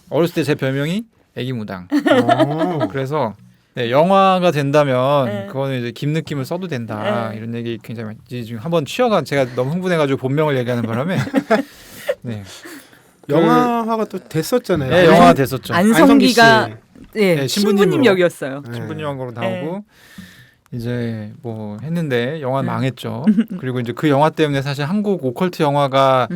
어렸을 때 제 별명이 애기 무당. 어. 그래서 네, 영화가 된다면 네. 그거는 이제 김 느낌을 써도 된다. 네. 이런 얘기 굉장히 많이 지금 한번 쉬어가 제가 너무 흥분해가지고 본명을 얘기하는 바람에 네. 영화화가 또 됐었잖아요. 네, 영화 됐었죠. 안성기가 씨. 예, 네, 신부님 신부님으로. 역이었어요. 네. 신부님 왕으로 네. 나오고 이제 뭐 했는데 영화 망했죠. 그리고 이제 그 영화 때문에 사실 한국 오컬트 영화가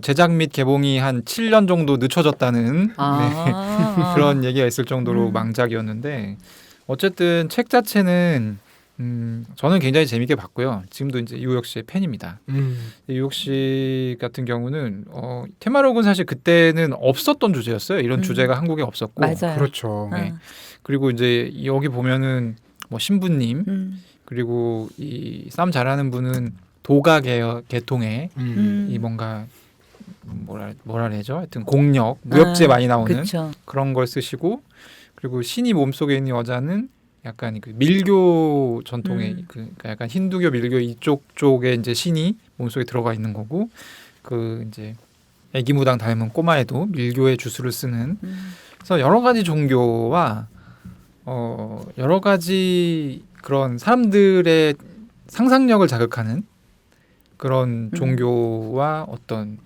제작 및 개봉이 한 7년 정도 늦춰졌다는 네, 아. 그런 얘기가 있을 정도로 망작이었는데 어쨌든 책 자체는 저는 굉장히 재밌게 봤고요. 지금도 이제 이우혁 씨의 팬입니다. 이우혁 씨 같은 경우는 테마록은 사실 그때는 없었던 주제였어요. 이런 주제가 한국에 없었고, 맞아요. 그렇죠. 네. 그리고 이제 여기 보면은 뭐 신부님 그리고 이 싸움 잘하는 분은 도가 계통의 이 뭔가 뭐라 해야죠? 하여튼 공력, 무역재 많이 나오는 그쵸. 그런 걸 쓰시고 그리고 신이 몸속에 있는 여자는 약간 그 밀교 전통의 그러니까 약간 힌두교 밀교 이쪽 쪽에 이제 신이 몸속에 들어가 있는 거고 그 이제 애기 무당 닮은 꼬마애도 밀교의 주술을 쓰는 그래서 여러 가지 종교와 여러 가지 그런 사람들의 상상력을 자극하는 그런 종교와 어떤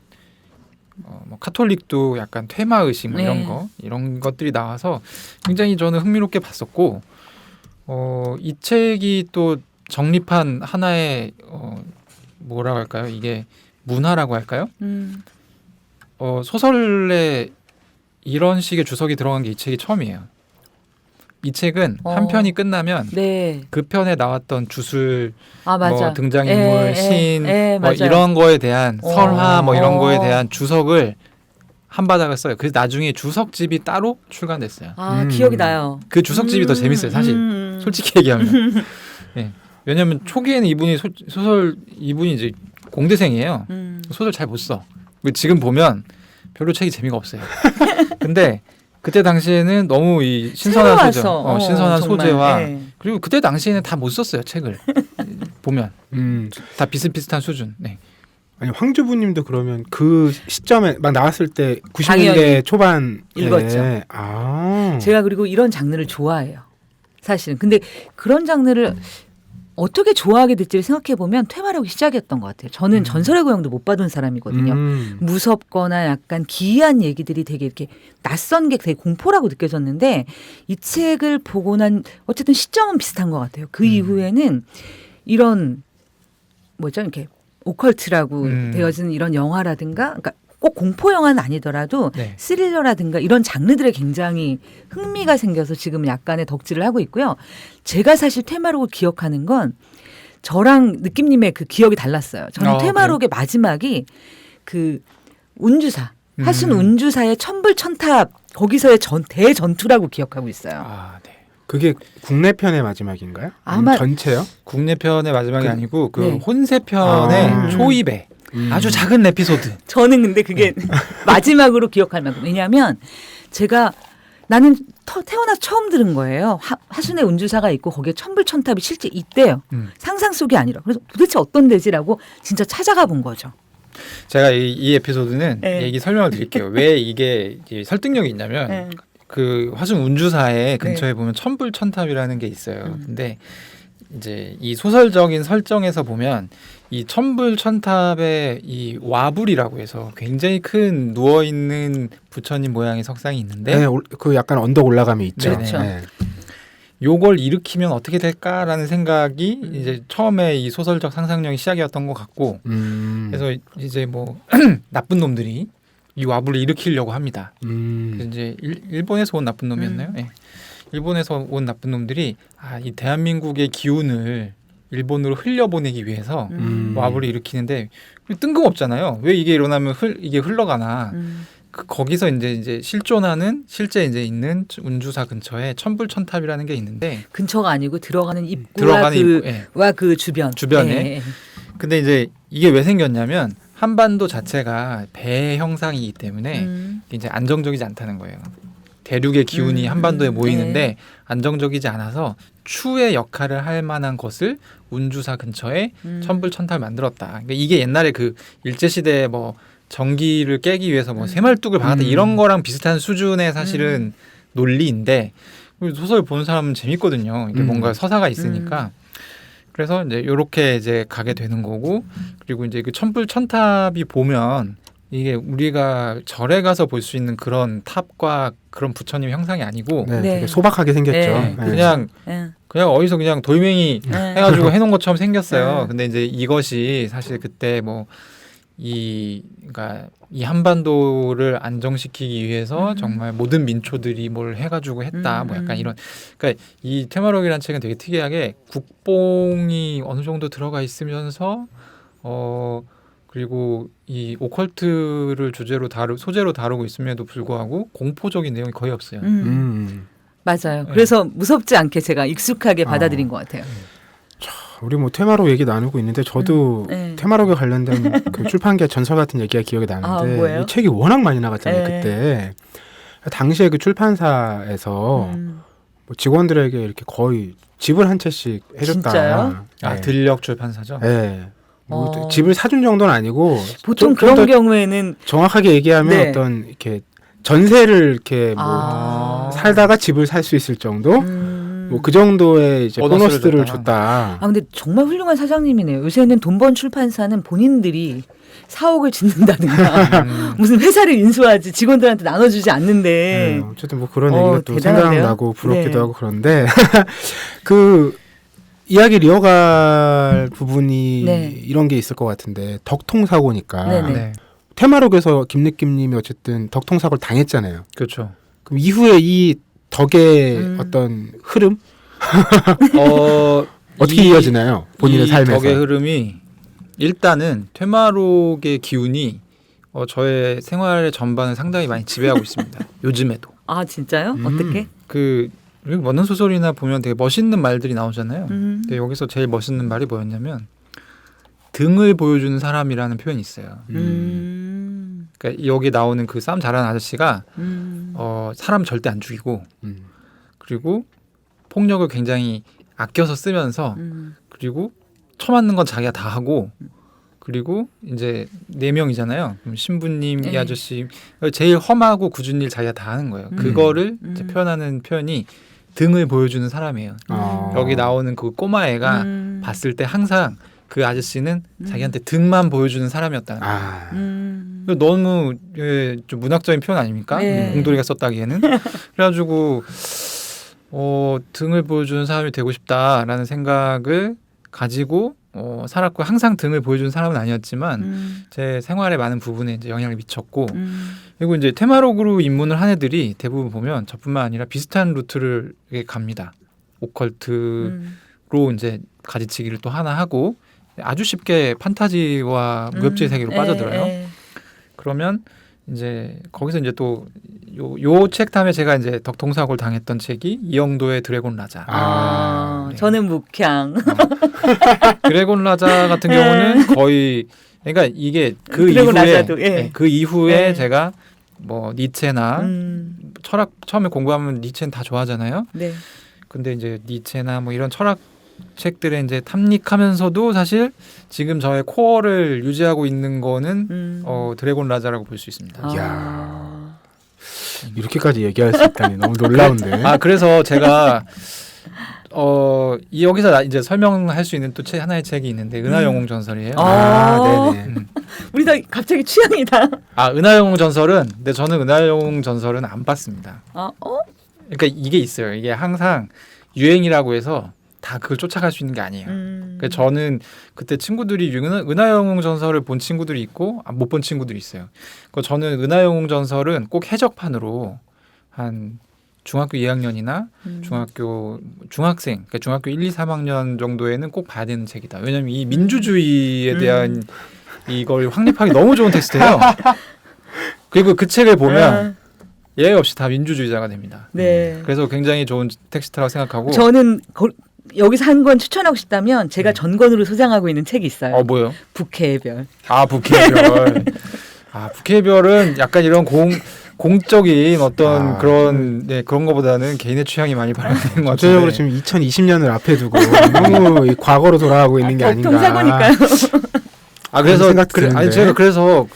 뭐 카톨릭도 약간 퇴마 의식 뭐 네. 이런 것들이 나와서 굉장히 저는 흥미롭게 봤었고 이 책이 또 정립한 하나의 뭐라고 할까요? 이게 문화라고 할까요? 소설에 이런 식의 주석이 들어간 게 이 책이 처음이에요. 이 책은 한 편이 끝나면 네. 그 편에 나왔던 주술, 아 맞아. 뭐 등장인물, 신, 뭐 맞아요. 이런 거에 대한 설화, 뭐 이런 거에 어. 대한 주석을 한 바닥을 써요. 그래서 나중에 주석집이 따로 출간됐어요. 아 기억이 나요. 그 주석집이 더 재밌어요, 사실. 솔직히 얘기하면. 네. 왜냐하면 초기에는 이분이 이제 공대생이에요. 소설 잘 못 써. 지금 보면 별로 책이 재미가 없어요. 근데 그때 당시에는 너무 이 신선한 소재, 신선한 정말. 소재와 네. 그리고 그때 당시에는 다 못 썼어요 책을 보면 다 비슷비슷한 수준. 네. 아니 황주부님도 그러면 그 시점에 막 나왔을 때 90년대 당연히 초반 읽었죠. 아. 제가 그리고 이런 장르를 좋아해요. 사실은. 근데 그런 장르를 어떻게 좋아하게 됐지를 생각해 보면 퇴마록이 시작이었던 것 같아요. 저는 전설의 고향도 못 받은 사람이거든요. 무섭거나 약간 기이한 얘기들이 되게 이렇게 낯선 게 되게 공포라고 느껴졌는데 이 책을 보고 난 어쨌든 시점은 비슷한 것 같아요. 그 이후에는 이런 뭐죠 이렇게 오컬트라고 되어진 이런 영화라든가 그러니까 꼭 공포 영화는 아니더라도 네. 스릴러라든가 이런 장르들에 굉장히 흥미가 생겨서 지금 약간의 덕질을 하고 있고요. 제가 사실 퇴마록을 기억하는 건 저랑 느낌님의 그 기억이 달랐어요. 저는 퇴마록의 마지막이 그 운주사 하순 운주사의 천불천탑 거기서의 대전투라고 기억하고 있어요. 아, 네. 그게 국내 편의 마지막인가요? 아마- 전체요? 국내 편의 마지막이 아니고 그 네. 혼세 편의 아. 초입에 아주 작은 에피소드. 저는 근데 그게 마지막으로 기억할 만큼 왜냐하면 제가 나는 태어나서 처음 들은 거예요. 하순의 운주사가 있고 거기에 천불천탑이 실제 있대요. 상상 속이 아니라. 그래서 도대체 어떤 데지라고 진짜 찾아가 본 거죠. 제가 이 에피소드는 네. 얘기 설명을 드릴게요. 왜 이게 설득력이 있냐면 그 화순 운주사의 근처에 보면 천불천탑이라는 게 있어요. 근데 이제 이 소설적인 설정에서 보면 이 천불천탑의 이 와불이라고 해서 굉장히 큰 누워 있는 부처님 모양의 석상이 있는데 네, 그 약간 언덕 올라감이 있죠. 네네. 그렇죠. 네. 요걸 일으키면 어떻게 될까라는 생각이 이제 처음에 이 소설적 상상력이 시작이었던 것 같고 그래서 이제 뭐 나쁜 놈들이 이 와불을 일으키려고 합니다. 그래서 이제 일본에서 온 나쁜 놈이었나요? 네. 일본에서 온 나쁜 놈들이 이 대한민국의 기운을 일본으로 흘려보내기 위해서 와불을 일으키는데 뜬금없잖아요. 왜 이게 일어나면 이게 흘러가나? 거기서 이제 실존하는 실제 이제 있는 운주사 근처에 천불천탑이라는 게 있는데 근처가 아니고 들어가는 입구와 들어가는 그 주변. 주변에. 근데 이제 이게 왜 생겼냐면 한반도 자체가 배 형상이기 때문에 이제 안정적이지 않다는 거예요. 대륙의 기운이 한반도에 모이는데 안정적이지 않아서 추의 역할을 할 만한 것을 운주사 근처에 천불천탑을 만들었다. 그러니까 이게 옛날에 그 일제시대에 뭐 전기를 깨기 위해서 뭐 새말뚝을 박았다 이런 거랑 비슷한 수준의 사실은 논리인데 소설 보는 사람은 재밌거든요. 이게 뭔가 서사가 있으니까. 그래서 이제 요렇게 이제 가게 되는 거고 그리고 이제 그 천불천탑이 보면 이게 우리가 절에 가서 볼 수 있는 그런 탑과 그런 부처님 형상이 아니고 네, 네. 되게 소박하게 생겼죠. 네, 네. 그냥 어디서 그냥 돌멩이 네. 해가지고 해놓은 것처럼 생겼어요. 네. 근데 이제 이것이 사실 그때 뭐 그러니까 이 한반도를 안정시키기 위해서 정말 모든 민초들이 뭘 해가지고 했다. 뭐 약간 이런. 그러니까 이 테마록이라는 책은 되게 특이하게 국뽕이 어느 정도 들어가 있으면서 그리고 이 오컬트를 소재로 다루고 있음에도 불구하고 공포적인 내용이 거의 없어요. 맞아요. 네. 그래서 무섭지 않게 제가 익숙하게 받아들인 것 같아요. 우리 뭐 테마록 얘기 나누고 있는데 저도 네. 테마록에 관련된 그 출판계 전설 같은 얘기가 기억이 나는데 뭐예요? 이 책이 워낙 많이 나갔잖아요. 네. 그때 당시에 그 출판사에서 뭐 직원들에게 이렇게 거의 집을 한 채씩 해줬다. 진짜요? 네. 들녘 출판사죠. 네. 뭐 집을 사준 정도는 아니고 보통 좀 그런 더 경우에는 정확하게 얘기하면 네. 어떤 이렇게 전세를 이렇게 뭐 살다가 집을 살 수 있을 정도. 뭐 그 정도의 이제 보너스를 줬다. 근데 정말 훌륭한 사장님이네요. 요새는 돈 번 출판사는 본인들이 사옥을 짓는다든가 무슨 회사를 인수하지 직원들한테 나눠주지 않는데. 네, 어쨌든 뭐 그런 얘기가 또 생각나고 부럽기도 네. 하고 그런데 그 이야기를 이어갈 부분이 네. 이런 게 있을 것 같은데 덕통 사고니까 네네. 네. 테마록에서 김느낌님이 어쨌든 덕통 사고를 당했잖아요. 그렇죠. 그럼 이후에 이 덕의 어떤 흐름 어떻게 이어지나요? 본인의 이 삶에서. 덕의 흐름이 일단은 퇴마록의 기운이 저의 생활의 전반을 상당히 많이 지배하고 있습니다. 요즘에도. 아 진짜요? 어떻게? 그 원는 소설이나 보면 되게 멋있는 말들이 나오잖아요. 근데 여기서 제일 멋있는 말이 뭐였냐면 등을 보여주는 사람이라는 표현이 있어요. 그러니까 여기 나오는 그 싸움 잘하는 아저씨가 사람 절대 안 죽이고 그리고 폭력을 굉장히 아껴서 쓰면서 그리고 처맞는 건 자기가 다 하고 그리고 이제 4명이잖아요. 그럼 신부님 이 아저씨 제일 험하고 굳은 일 자기가 다 하는 거예요. 그거를 이제 표현하는 표현이 등을 보여주는 사람이에요. 여기 나오는 그 꼬마애가 봤을 때 항상 그 아저씨는 자기한테 등만 보여주는 사람이었다는 거예요. 너무 좀 문학적인 표현 아닙니까? 네. 공돌이가 썼다기에는. 그래가지고 등을 보여주는 사람이 되고 싶다라는 생각을 가지고 살았고 항상 등을 보여주는 사람은 아니었지만 제 생활의 많은 부분에 이제 영향을 미쳤고 그리고 이제 테마록으로 입문을 한 애들이 대부분 보면 저뿐만 아니라 비슷한 루트를 갑니다. 오컬트로 이제 가지치기를 또 하나 하고 아주 쉽게 판타지와 무협지의 세계로 빠져들어요. 그러면 이제 거기서 이제 또 요 책 다음에 제가 이제 덕통사고를 당했던 책이 이영도의 드래곤 라자. 네. 저는 묵향. 드래곤 라자 같은 경우는 거의 그러니까 이게 그 드래곤 이후에 라자도, 예. 그 이후에 네. 제가 뭐 니체나 철학 처음에 공부하면 니체는 다 좋아하잖아요. 네. 근데 이제 니체나 뭐 이런 철학 책들에 이제 탐닉하면서도 사실 지금 저의 코어를 유지하고 있는 거는 드래곤 라자라고 볼 수 있습니다. 이야. 이렇게까지 얘기할 수 있다니 너무 놀라운데. 그래서 제가 여기서 이제 설명할 수 있는 또 하나의 책이 있는데 은하영웅 전설이에요. 네네. 우리 다 갑자기 취향이다. 은하영웅 전설은 근데 저는 은하영웅 전설은 안 봤습니다. 어? 그러니까 이게 있어요. 이게 항상 유행이라고 해서 다 그걸 쫓아갈 수 있는 게 아니에요. 그러니까 저는 그때 친구들이 은하영웅 전설을 본 친구들이 있고 못 본 친구들이 있어요. 그러니까 저는 은하영웅 전설은 꼭 해적판으로 한 중학교 2학년이나 중학생, 그러니까 중학교 1, 2, 3학년 정도에는 꼭 봐야 되는 책이다. 왜냐하면 이 민주주의에 대한 이걸 확립하기 너무 좋은 텍스트예요. 그리고 그 책을 보면 예외 없이 다 민주주의자가 됩니다. 네. 그래서 굉장히 좋은 텍스트라고 생각하고. 저는 여기서 한 권 추천하고 싶다면 제가 전권으로 소장하고 있는 책이 있어요. 뭐요? 북해의 별. 북해의 별. 북해의 별은 약간 이런 공적인 어떤 그런 그런 거보다는 개인의 취향이 많이 반영되는 것 같아요. 전체적으로 지금 2020년을 앞에 두고 너무 이 과거로 돌아가고 있는 게 아닌가. 동사고니까요. 그래서 드는데. 제가 그래서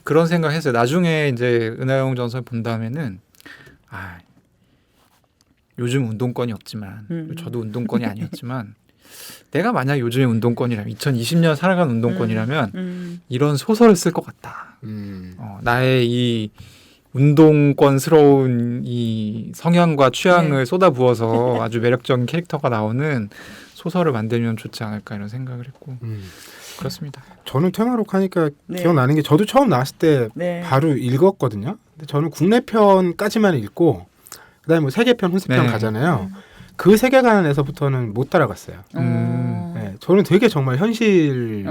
그런 생각했어요. 나중에 이제 은하영웅 전설 본 다음에는 요즘 운동권이 없지만 저도 운동권이 아니었지만 내가 만약 요즘의 운동권이라면 2020년 살아가는 운동권이라면 이런 소설을 쓸 것 같다. 나의 이 운동권스러운 이 성향과 취향을 쏟아부어서 아주 매력적인 캐릭터가 나오는 소설을 만들면 좋지 않을까 이런 생각을 했고 그렇습니다. 저는 테마록 하니까 기억나는 게 저도 처음 나왔을 때 바로 읽었거든요. 근데 저는 국내 편까지만 읽고 그다음에 뭐 세계편, 혼세편 가잖아요. 그 세계관에서부터는 못 따라갔어요. 저는 되게 정말 현실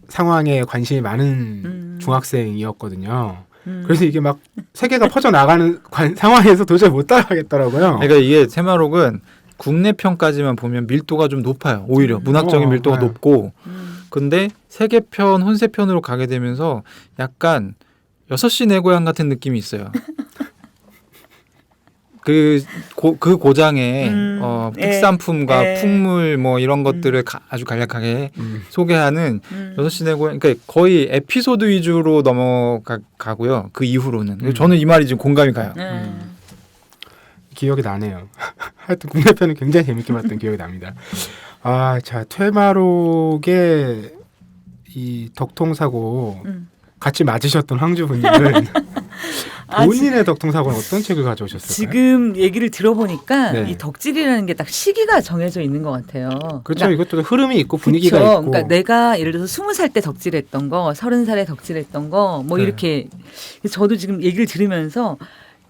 상황에 관심이 많은 중학생이었거든요. 그래서 이게 막 세계가 퍼져 나가는 상황에서 도저히 못 따라가겠더라고요. 그러니까 이게 테마록은 국내 편까지만 보면 밀도가 좀 높아요. 오히려 문학적인 밀도가 높고 근데 세계편, 혼세편으로 가게 되면서 약간 6시 내 고향 같은 느낌이 있어요. 그 고장의 특산품과 풍물 뭐 이런 것들을 아주 간략하게 소개하는 6시 내 고향, 그러니까 거의 에피소드 위주로 넘어가고요. 그 이후로는 저는 이 말이 지금 공감이 가요. 기억이 나네요. 하여튼 국내편은 굉장히 재밌게 봤던 기억이 납니다. 자, 퇴마록의 이 덕통사고 같이 맞으셨던 황주부님은 본인의 덕통사고는 어떤 책을 가져오셨을까요? 지금 얘기를 들어보니까 이 덕질이라는 게 딱 시기가 정해져 있는 것 같아요. 그렇죠. 그러니까, 이것도 흐름이 있고 분위기가 있고. 그러니까 내가 예를 들어서 20살 때 덕질했던 거, 30살에 덕질했던 거, 뭐 이렇게 저도 지금 얘기를 들으면서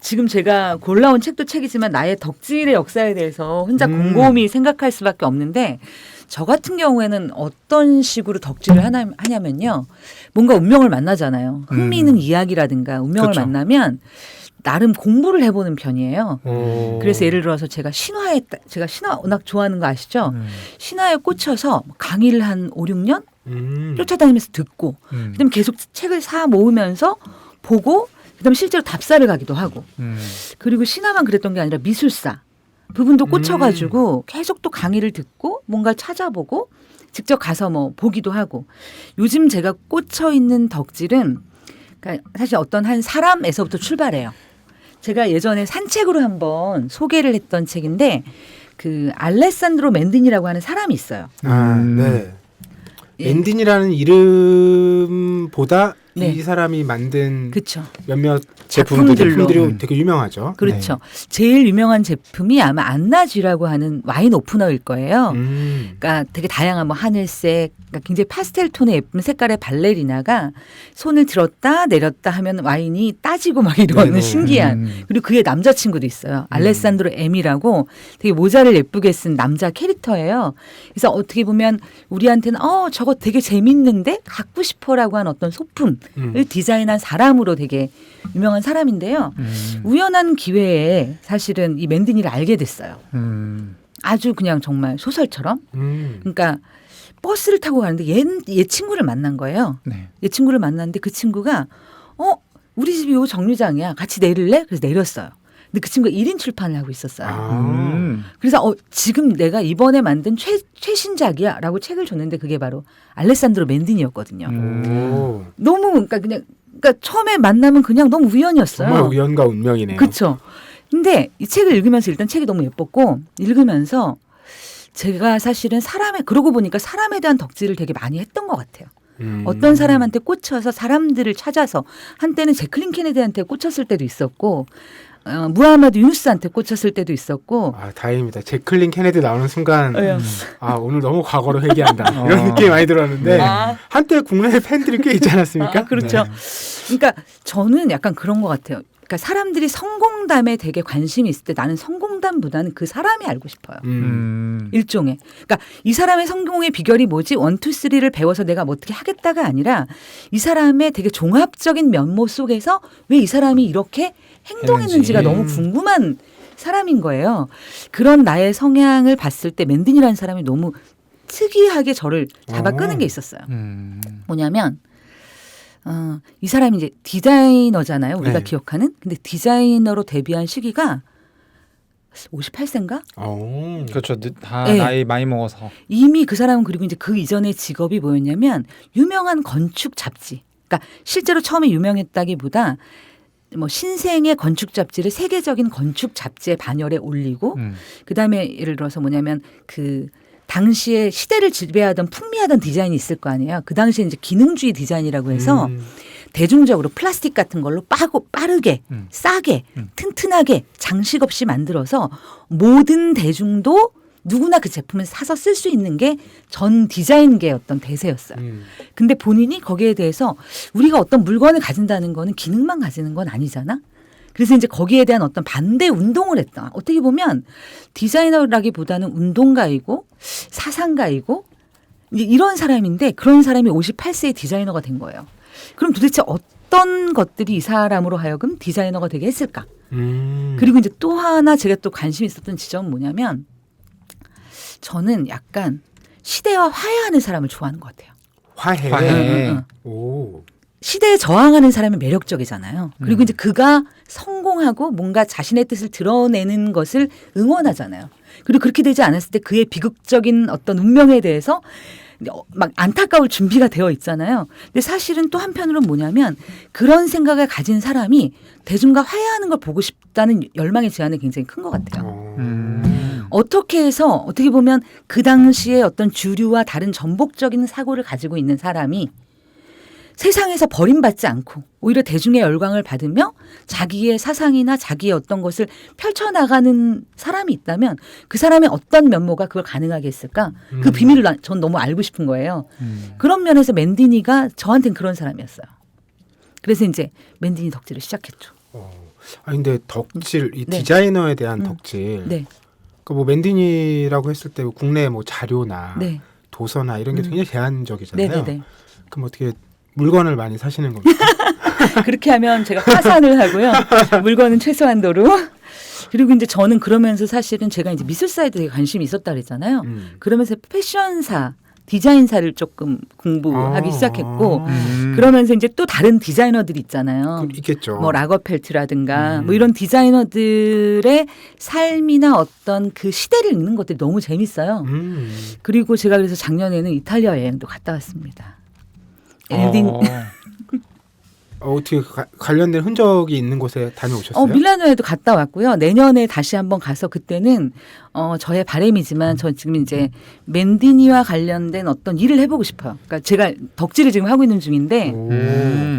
지금 제가 골라온 책도 책이지만 나의 덕질의 역사에 대해서 혼자 곰곰이 생각할 수밖에 없는데 저 같은 경우에는 어떤 식으로 덕질을 하냐면요. 뭔가 운명을 만나잖아요. 흥미있는 이야기라든가 운명을 그렇죠. 만나면 나름 공부를 해보는 편이에요. 그래서 예를 들어서 제가 신화 워낙 좋아하는 거 아시죠? 신화에 꽂혀서 강의를 한 5, 6년 쫓아다니면서 듣고 그다음에 계속 책을 사 모으면서 보고 그다음에 실제로 답사를 가기도 하고 그리고 신화만 그랬던 게 아니라 미술사 부분도 꽂혀가지고 계속 또 강의를 듣고 뭔가 찾아보고 직접 가서 뭐 보기도 하고 요즘 제가 꽂혀 있는 덕질은 그러니까 사실 어떤 한 사람에서부터 출발해요. 제가 예전에 산책으로 한번 소개를 했던 책인데 그 알레산드로 맨딘이라고 하는 사람이 있어요. 네. 맨딘이라는 이름보다 이 사람이 만든 몇몇 제품들이 되게 유명하죠. 그렇죠. 제일 유명한 제품이 아마 안나쥐라고 하는 와인 오프너일 거예요. 그러니까 되게 다양한 뭐 하늘색, 그러니까 굉장히 파스텔 톤의 예쁜 색깔의 발레리나가 손을 들었다 내렸다 하면 와인이 따지고 막 이러는 신기한. 그리고 그의 남자친구도 있어요. 알레산드로 M이라고 되게 모자를 예쁘게 쓴 남자 캐릭터예요. 그래서 어떻게 보면 우리한테는 저거 되게 재밌는데 갖고 싶어라고 한 어떤 소품을 디자인한 사람으로 되게 유명한 사람인데요. 우연한 기회에 사실은 이 맨디니를 알게 됐어요. 아주 그냥 정말 소설처럼. 그러니까 버스를 타고 가는데 얘 친구를 만난 거예요. 얘 친구를 만났는데 그 친구가 우리 집이 요 정류장이야. 같이 내릴래? 그래서 내렸어요. 근데 그 친구가 1인 출판을 하고 있었어요. 그래서 지금 내가 이번에 만든 최신작이야 라고 책을 줬는데 그게 바로 알레산드로 맨딘이었거든요. 너무 그러니까 처음에 만나면 그냥 너무 우연이었어요. 정말 우연과 운명이네요. 그렇죠. 근데 이 책을 읽으면서 일단 책이 너무 예뻤고 읽으면서 제가 사실은 그러고 보니까 사람에 대한 덕질을 되게 많이 했던 것 같아요. 어떤 사람한테 꽂혀서 사람들을 찾아서 한때는 제클린 케네디한테 꽂혔을 때도 있었고 무하마드 유누스한테 꽂혔을 때도 있었고. 아, 다행입니다. 제클린 케네디 나오는 순간 예. 아, 오늘 너무 과거로 회귀한다. 이런 느낌이 많이 들었는데 한때 국내에 팬들이 꽤 있지 않았습니까? 그렇죠. 네. 그러니까 저는 약간 그런 것 같아요. 그러니까 사람들이 성공담에 되게 관심이 있을 때 나는 성공담보다는 그 사람이 알고 싶어요. 일종의. 그러니까 이 사람의 성공의 비결이 뭐지? 1, 2, 3를 배워서 내가 뭐 어떻게 하겠다가 아니라 이 사람의 되게 종합적인 면모 속에서 왜 이 사람이 이렇게 행동했는지가 너무 궁금한 사람인 거예요. 그런 나의 성향을 봤을 때 맨딘이라는 사람이 너무 특이하게 저를 잡아 끄는 게 있었어요. 뭐냐면 이 사람이 이제 디자이너잖아요. 우리가 네. 기억하는. 근데 디자이너로 데뷔한 시기가 58세인가? 그렇죠. 다 네. 나이 많이 먹어서. 이미 그 사람은 그리고 이제 그 이전의 직업이 뭐였냐면 유명한 건축 잡지. 그러니까 실제로 처음에 유명했다기보다 뭐 신생의 건축 잡지를 세계적인 건축 잡지의 반열에 올리고 그다음에 예를 들어서 뭐냐면 그 당시에 시대를 지배하던 풍미하던 디자인이 있을 거 아니에요. 그 당시에 이제 기능주의 디자인이라고 해서 대중적으로 플라스틱 같은 걸로 빠르게 싸게 튼튼하게 장식 없이 만들어서 모든 대중도 누구나 그 제품을 사서 쓸 수 있는 게 전 디자인계의 어떤 대세였어요. 근데 본인이 거기에 대해서 우리가 어떤 물건을 가진다는 거는 기능만 가지는 건 아니잖아. 그래서 이제 거기에 대한 어떤 반대 운동을 했다. 어떻게 보면 디자이너라기보다는 운동가이고 사상가이고 이제 이런 사람인데 그런 사람이 58세의 디자이너가 된 거예요. 그럼 도대체 어떤 것들이 이 사람으로 하여금 디자이너가 되게 했을까? 그리고 이제 또 하나 제가 또 관심이 있었던 지점은 뭐냐면 저는 약간 시대와 화해하는 사람을 좋아하는 것 같아요. 화해. 오. 시대에 저항하는 사람이 매력적이잖아요. 그리고 이제 그가 성공하고 뭔가 자신의 뜻을 드러내는 것을 응원하잖아요. 그리고 그렇게 되지 않았을 때 그의 비극적인 어떤 운명에 대해서 막 안타까울 준비가 되어 있잖아요. 근데 사실은 또 한편으로는 뭐냐면 그런 생각을 가진 사람이 대중과 화해하는 걸 보고 싶다는 열망의 제한이 굉장히 큰 것 같아요. 어떻게 해서 어떻게 보면 그 당시에 어떤 주류와 다른 전복적인 사고를 가지고 있는 사람이 세상에서 버림받지 않고 오히려 대중의 열광을 받으며 자기의 사상이나 자기의 어떤 것을 펼쳐나가는 사람이 있다면 그 사람의 어떤 면모가 그걸 가능하게 했을까? 그 비밀을 전 너무 알고 싶은 거예요. 그런 면에서 맨디니가 저한테는 그런 사람이었어요. 그래서 이제 맨디니 덕질을 시작했죠. 아 근데 덕질, 이 네. 디자이너에 대한 덕질. 네. 그 뭐 맨디니라고 했을 때 국내 뭐 자료나 네. 도서나 이런 게 굉장히 제한적이잖아요. 네네네. 그럼 어떻게 물건을 많이 사시는 겁니까? 그렇게 하면 제가 파산을 하고요. 물건은 최소한도로. 그리고 이제 저는 그러면서 사실은 제가 이제 미술사에 되게 관심이 있었다 그랬잖아요. 그러면서 패션사, 디자인사를 조금 공부하기 시작했고 그러면서 이제 또 다른 디자이너들이 있잖아요. 있겠죠. 뭐 라거펠트라든가 뭐 이런 디자이너들의 삶이나 어떤 그 시대를 읽는 것들이 너무 재밌어요. 그리고 제가 그래서 작년에는 이탈리아 여행도 갔다 왔습니다. 어떻게 관련된 흔적이 있는 곳에 다녀오셨어요? 밀라노에도 갔다 왔고요. 내년에 다시 한번 가서 그때는 저의 바람이지만 저 지금 이제 맨디니와 관련된 어떤 일을 해보고 싶어요. 그러니까 제가 덕질을 지금 하고 있는 중인데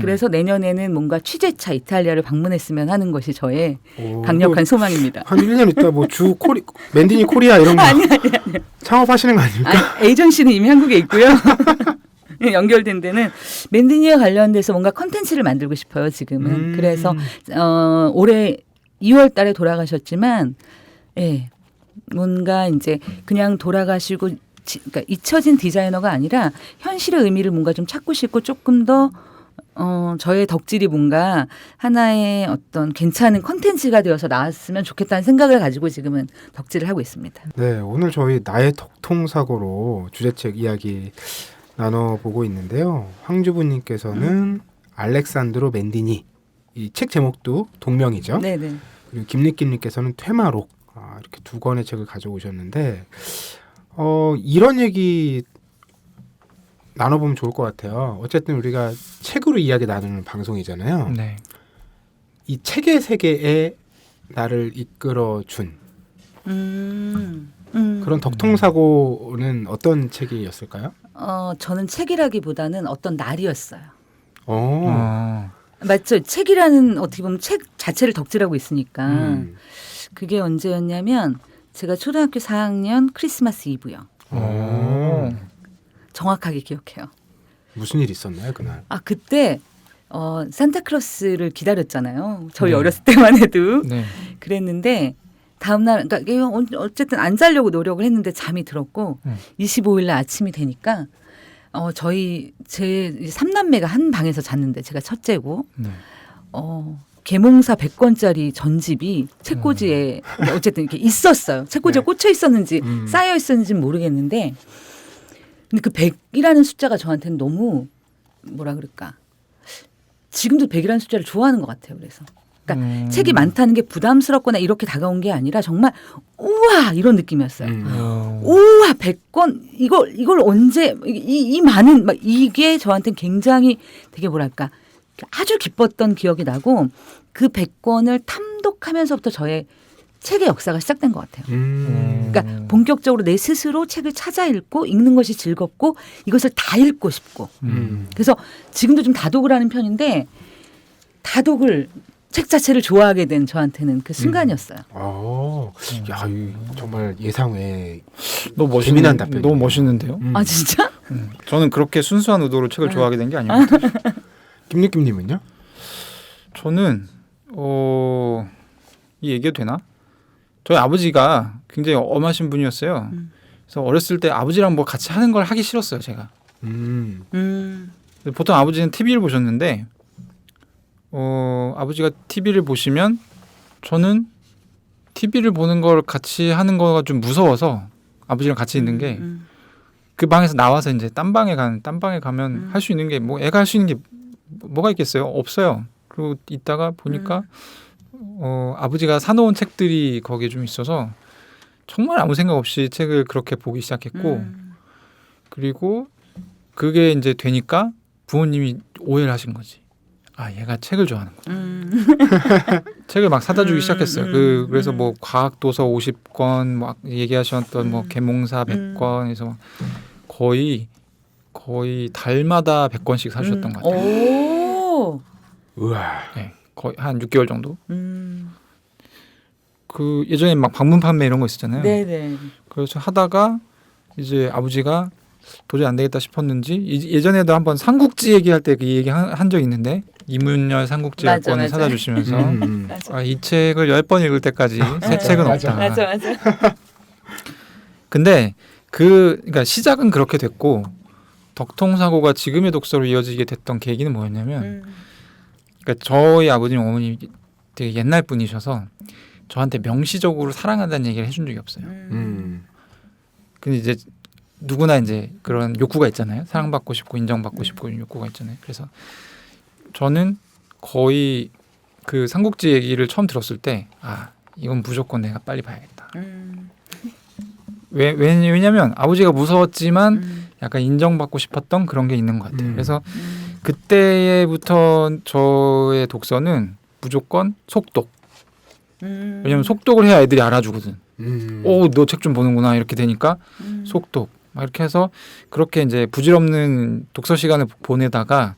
그래서 내년에는 뭔가 취재차 이탈리아를 방문했으면 하는 것이 저의 강력한 소망입니다. 한 1년 있다 뭐 주 맨디니 코리아 이런 거 아니. 창업하시는 거 아닙니까? 아니, 에이전시는 이미 한국에 있고요. 연결된 데는 맨디니와 관련돼서 뭔가 컨텐츠를 만들고 싶어요. 지금은. 그래서 올해 2월 달에 돌아가셨지만 예, 뭔가 이제 그냥 돌아가시고 그러니까 잊혀진 디자이너가 아니라 현실의 의미를 뭔가 좀 찾고 싶고 조금 더 저의 덕질이 뭔가 하나의 어떤 괜찮은 컨텐츠가 되어서 나왔으면 좋겠다는 생각을 가지고 지금은 덕질을 하고 있습니다. 네, 오늘 저희 나의 덕통사고로 주제책 이야기 나눠보고 있는데요. 황주부님께서는 알렉산드로 맨디니, 이 책 제목도 동명이죠. 네네. 그리고 김리김님께서는 퇴마록, 이렇게 두 권의 책을 가져오셨는데 이런 얘기 나눠보면 좋을 것 같아요. 어쨌든 우리가 책으로 이야기 나누는 방송이잖아요. 네. 이 책의 세계에 나를 이끌어준 그런 덕통사고는 어떤 책이었을까요? 저는 책이라기보다는 어떤 날이었어요. 어. 맞죠? 책이라는 어떻게 보면 책 자체를 덕질하고 있으니까 그게 언제였냐면 제가 초등학교 4학년 크리스마스 이브요. 정확하게 기억해요. 무슨 일 있었나요 그날? 그때 산타클로스를 기다렸잖아요. 저희 어렸을 때만 해도 네. 그랬는데 다음날 그러니까 이게 어쨌든 안 자려고 노력을 했는데 잠이 들었고 25일 날 아침이 되니까 제 3남매가 한 방에서 잤는데 제가 첫째고 네. 계몽사 100권짜리 전집이 책꽂이에 어쨌든 이렇게 있었어요. 책꽂이에 네. 꽂혀 있었는지 쌓여 있었는지는 모르겠는데 근데 그 100이라는 숫자가 저한테는 너무 뭐라 그럴까 지금도 100이라는 숫자를 좋아하는 것 같아요. 그래서 그러니까 책이 많다는 게 부담스럽거나 이렇게 다가온 게 아니라 정말 우와 이런 느낌이었어요. 우와 100권 이걸 언제 이 많은 막 이게 저한테는 굉장히 되게 뭐랄까 아주 기뻤던 기억이 나고 그 100권을 탐독하면서부터 저의 책의 역사가 시작된 것 같아요. 그러니까 본격적으로 내 스스로 책을 찾아 읽고 읽는 것이 즐겁고 이것을 다 읽고 싶고 그래서 지금도 좀 다독을 하는 편인데 다독을 책 자체를 좋아하게 된 저한테는 그 순간이었어요. 야, 정말 예상 외 너무 재미난 답변. 너무 멋있는데요. 아 진짜? 저는 그렇게 순수한 의도로 책을 좋아하게 된 게 아닙니다. 김유김님은요? 저는 이 얘기도 되나? 저희 아버지가 굉장히 엄하신 분이었어요. 그래서 어렸을 때 아버지랑 뭐 같이 하는 걸 하기 싫었어요, 제가. 보통 아버지는 TV를 보셨는데 아버지가 TV를 보시면 저는 TV를 보는 걸 같이 하는 거가 좀 무서워서 아버지랑 같이 있는 게 그 방에서 나와서 이제 딴 방에 가면 할 수 있는 게 뭐 애가 할 수 있는 게 뭐가 있겠어요? 없어요. 그리고 있다가 보니까 아버지가 사놓은 책들이 거기에 좀 있어서 정말 아무 생각 없이 책을 그렇게 보기 시작했고 그리고 그게 이제 되니까 부모님이 오해를 하신 거지. 아 얘가 책을 좋아하는구나. 책을 막 사다 주기 시작했어요. 그래서 뭐 과학 도서 50권 막 얘기하셨던 뭐 계몽사 100권에서 거의 달마다 100권씩 사주셨던 것 같아요. 오. 우와. 네, 거의 한 6개월 정도. 그 예전에 막 방문 판매 이런 거 있었잖아요. 네네. 그래서 하다가 이제 아버지가 도저히 안 되겠다 싶었는지 예전에도 한번 삼국지 얘기할 때 그 얘기 한 적이 있는데 이문열 삼국지 맞아, 권을 맞아. 사다 주시면서 맞아. 이 책을 10번 읽을 때까지 새 책은 맞아. 없다. 맞아. 근데 그러니까 시작은 그렇게 됐고 덕통사고가 지금의 독서로 이어지게 됐던 계기는 뭐였냐면 그러니까 저희 아버님 어머님이 되게 옛날 분이셔서 저한테 명시적으로 사랑한다는 얘기를 해준 적이 없어요. 근데 이제 누구나 이제 그런 욕구가 있잖아요. 사랑받고 싶고 인정받고 싶고 이런 욕구가 있잖아요. 그래서 저는 거의 그 삼국지 얘기를 처음 들었을 때 이건 무조건 내가 빨리 봐야겠다. 왜냐면 아버지가 무서웠지만 약간 인정받고 싶었던 그런 게 있는 것 같아요. 그래서 그때부터 저의 독서는 무조건 속독. 왜냐면 속독을 해야 애들이 알아주거든. 너 책 좀 보는구나 이렇게 되니까 속독. 막 이렇게 해서 그렇게 이제 부질없는 독서 시간을 보내다가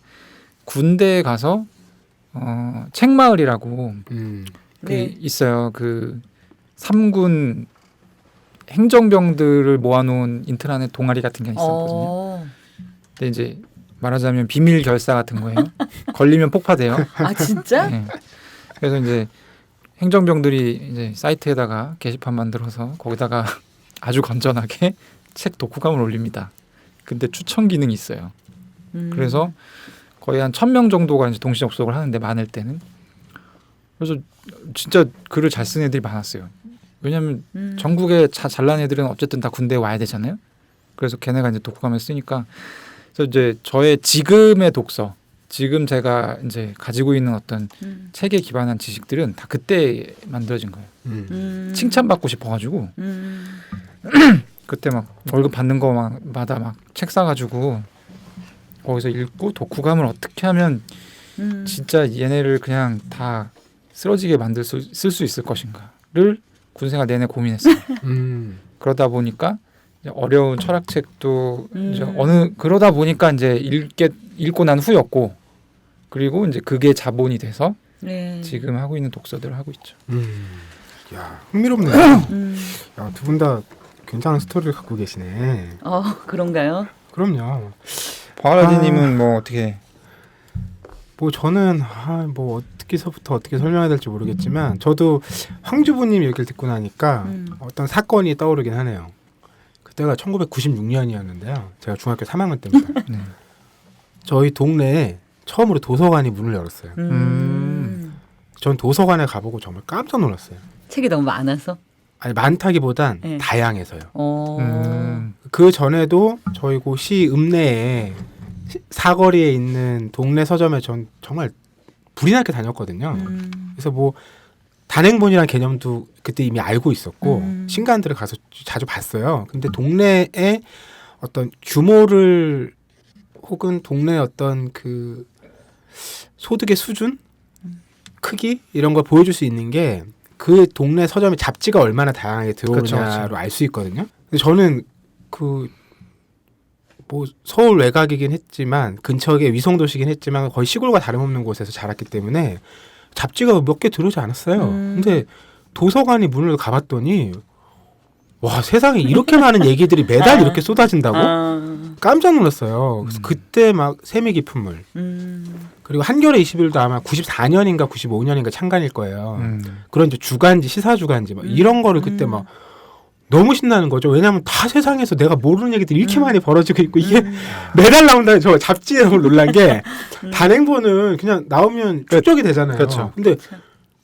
군대에 가서 책마을이라고 네. 있어요. 그 3군 행정병들을 모아놓은 인트라넷 동아리 같은 게 있었거든요. 근데 이제 말하자면 비밀 결사 같은 거예요. 걸리면 폭파돼요. 아 진짜? 네. 그래서 이제 행정병들이 이제 사이트에다가 게시판 만들어서 거기다가 아주 건전하게 책 독후감을 올립니다. 근데 추천 기능이 있어요. 그래서 거의 한 1000명 정도가 이제 동시 접속을 하는데 많을 때는 그래서 진짜 글을 잘 쓴 애들이 많았어요. 왜냐하면 전국에 잘난 애들은 어쨌든 다 군대에 와야 되잖아요. 그래서 걔네가 이제 독후감을 쓰니까 그래서 이제 저의 지금의 독서, 지금 제가 이제 가지고 있는 어떤 책에 기반한 지식들은 다 그때 만들어진 거예요. 칭찬받고 싶어가지고 그때 막 월급 받는 거마다 막 책 사가지고 거기서 읽고 독후감을 어떻게 하면 진짜 얘네를 그냥 다 쓰러지게 쓸 수 있을 것인가를 군생활 내내 고민했어요. 그러다 보니까 이제 어려운 철학책도 이제 그러다 보니까 이제 읽고 난 후였고 그리고 이제 그게 자본이 돼서 네. 지금 하고 있는 독서들을 하고 있죠. 야, 흥미롭네요. 야, 두 분 다 굉장한 스토리를 갖고 계시네. 그런가요? 그럼요. 박알라딘님은 뭐 어떻게? 뭐 저는 뭐 어떻게서부터 어떻게 설명해야 될지 모르겠지만 저도 황주부님 얘기를 듣고 나니까 어떤 사건이 떠오르긴 하네요. 그때가 1996년이었는데요. 제가 중학교 3학년 때입니다. 네. 저희 동네에 처음으로 도서관이 문을 열었어요. 전 도서관에 가보고 정말 깜짝 놀랐어요. 책이 너무 많아서? 아니 많다기보단 네. 다양해서요. 음. 그 전에도 저희 시 읍내에 사거리에 있는 동네 서점에 전 정말 불이 나게 다녔거든요. 그래서 뭐 단행본이라는 개념도 그때 이미 알고 있었고 신간들을 가서 자주 봤어요. 근데 동네에 어떤 규모를 혹은 동네의 어떤 그 소득의 수준, 크기 이런 걸 보여줄 수 있는 게 그 동네 서점에 잡지가 얼마나 다양하게 들어오냐로 알 수 있거든요. 근데 저는 그 뭐 서울 외곽이긴 했지만 근처에 위성도시긴 했지만 거의 시골과 다름없는 곳에서 자랐기 때문에 잡지가 몇 개 들어오지 않았어요. 근데 도서관이 문을 가봤더니 와 세상에 이렇게 많은 얘기들이 매달 이렇게 쏟아진다고 깜짝 놀랐어요. 그래서 그때 막 세미 깊은 물 그리고 한겨레 21도 아마 94년인가 95년인가 창간일 거예요. 그런 이제 주간지 시사 주간지 막 이런 거를 그때 막 너무 신나는 거죠. 왜냐하면 다 세상에서 내가 모르는 얘기들이 이렇게 많이 벌어지고 있고 이게 매달 나온다는 저 잡지에 너무 놀란 게 단행본은 그냥 나오면 축적이 되잖아요. 그렇죠. 근데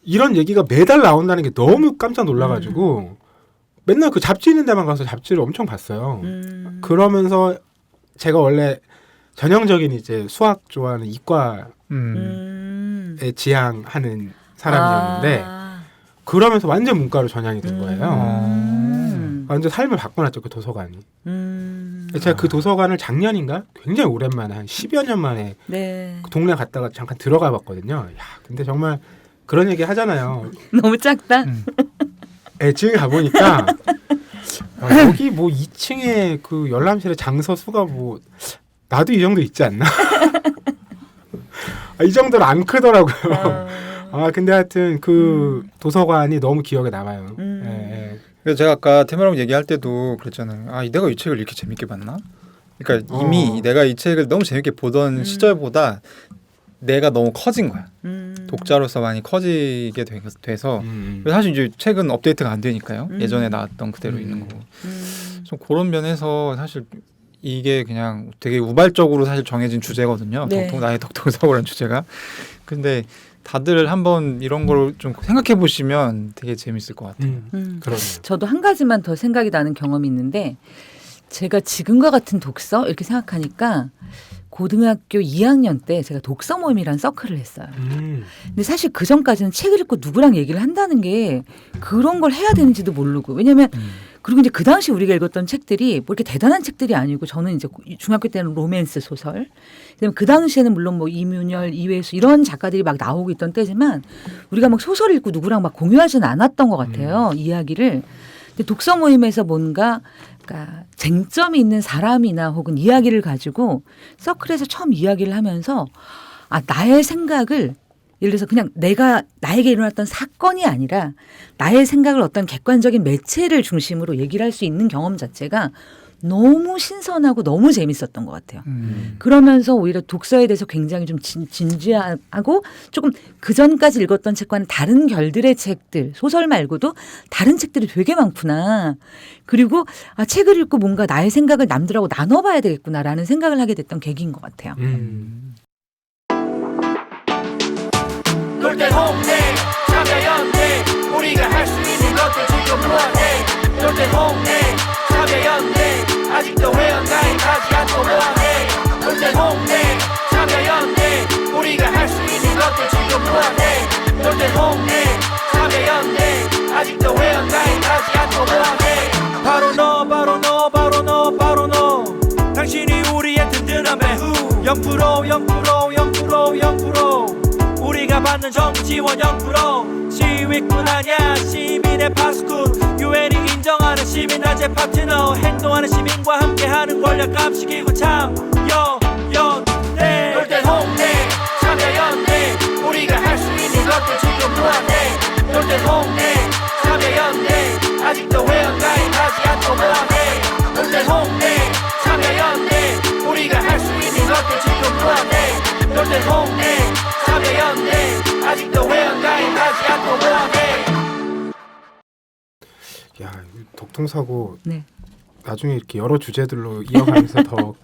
이런 얘기가 매달 나온다는 게 너무 깜짝 놀라가지고 맨날 그 잡지 있는 데만 가서 잡지를 엄청 봤어요. 그러면서 제가 원래 전형적인 이제 수학 좋아하는 이과에 지향하는 사람이었는데 그러면서 완전 문과로 전향이 된 거예요. 완전 삶을 바꿔놨죠 그 도서관이. 제가 그 도서관을 작년인가 굉장히 오랜만에 한 10여 년 만에 네. 그 동네 갔다가 잠깐 들어가 봤거든요. 야 근데 정말 그런 얘기 하잖아요. 너무 작다? 지금 가보니까 여기 뭐 2층에 그 열람실의 장서 수가 뭐 나도 이 정도 있지 않나? 이 정도로 안 크더라고요. 근데 하여튼 그 도서관이 너무 기억에 남아요. 예. 그래서 제가 아까 테마랑 얘기할 때도 그랬잖아요. 내가 이 책을 이렇게 재밌게 봤나? 그러니까 이미 내가 이 책을 너무 재밌게 보던 시절보다 내가 너무 커진 거야. 독자로서 많이 커지게 돼서 사실 이제 책은 업데이트가 안 되니까요. 예전에 나왔던 그대로 있는 거고. 좀 그런 면에서 사실 이게 그냥 되게 우발적으로 사실 정해진 주제거든요. 네. 나의 독도서고라는 주제가. 근데 다들 한번 이런 걸 좀 생각해 보시면 되게 재밌을 것 같아요. 그러네요. 저도 한 가지만 더 생각이 나는 경험이 있는데 제가 지금과 같은 독서 이렇게 생각하니까 고등학교 2학년 때 제가 독서 모임이라는 서클을 했어요. 근데 사실 그 전까지는 책을 읽고 누구랑 얘기를 한다는 게 그런 걸 해야 되는지도 모르고 왜냐면 그리고 이제 그 당시 우리가 읽었던 책들이 뭐 이렇게 대단한 책들이 아니고 저는 이제 중학교 때는 로맨스 소설. 그다음에 그 당시에는 물론 뭐 이문열, 이회수 이런 작가들이 막 나오고 있던 때지만 우리가 막 소설 읽고 누구랑 막 공유하지는 않았던 것 같아요. 이야기를. 근데 독서 모임에서 뭔가 그러니까 쟁점이 있는 사람이나 혹은 이야기를 가지고 서클에서 처음 이야기를 하면서 나의 생각을 예를 들어서 그냥 나에게 일어났던 사건이 아니라 나의 생각을 어떤 객관적인 매체를 중심으로 얘기를 할 수 있는 경험 자체가 너무 신선하고 너무 재밌었던 것 같아요. 그러면서 오히려 독서에 대해서 굉장히 좀 진지하고 조금 그전까지 읽었던 책과는 다른 결들의 책들, 소설 말고도 다른 책들이 되게 많구나. 그리고 책을 읽고 뭔가 나의 생각을 남들하고 나눠봐야 되겠구나라는 생각을 하게 됐던 계기인 것 같아요. 놀때 홍대 참여연대 우리가 할 수 있는 것들 지금 뭐해 놀때 홍대 참여연대 아직도 회원가입 하지 않고 뭐해 놀때 홍대 참여연대 우리가 할 수 있는 것들 지금 뭐해 놀때 홍대 참여연대 아직도 회원가입 하지 않고 뭐해 바로 너 바로 너 바로 너 바로 너 당신이 우리의 든든한 배후 0% 우리가 받는 정부 지원 0% 시위꾼 아냐 시민의 파수꾼 유엔이 인정하는 시민화제 파트너 행동하는 시민과 함께하는 권력 감시기구 참여연대 놀땐 홍대 참여연대 우리가 할 수 있는 것들 지금 뭐하네 놀땐 홍대 참여연대 아직도 회원 가입하지 않고 뭐하네 놀땐 홍대 참여연대 우리가 할 수 있는 것들 지금 뭐하네 놀땐 홍대 참여연대 아직도 회원 가입하지 않고 뭐하네. 야, 독통사고 네. 나중에 이렇게 여러 주제들로 이어가면서 더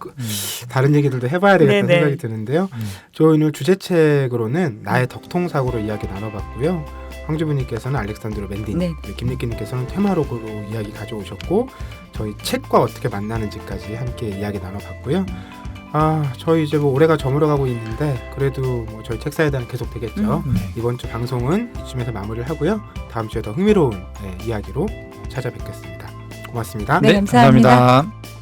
다른 얘기들도 해봐야 되겠다는 네네. 생각이 드는데요. 저 오늘 주제책으로는 나의 덕통사고로 이야기 나눠봤고요. 황주부님께서는 알렉산드로 맨딘, 네. 김니키님께서는 테마록으로 이야기 가져오셨고 저희 책과 어떻게 만나는지까지 함께 이야기 나눠봤고요. 저희 이제 뭐 올해가 저물어가고 있는데 그래도 뭐 저희 책사에 대한 계속 되겠죠. 이번 주 방송은 이쯤에서 마무리를 하고요. 다음 주에 더 흥미로운 이야기로 찾아뵙겠습니다. 고맙습니다. 네, 감사합니다. 감사합니다.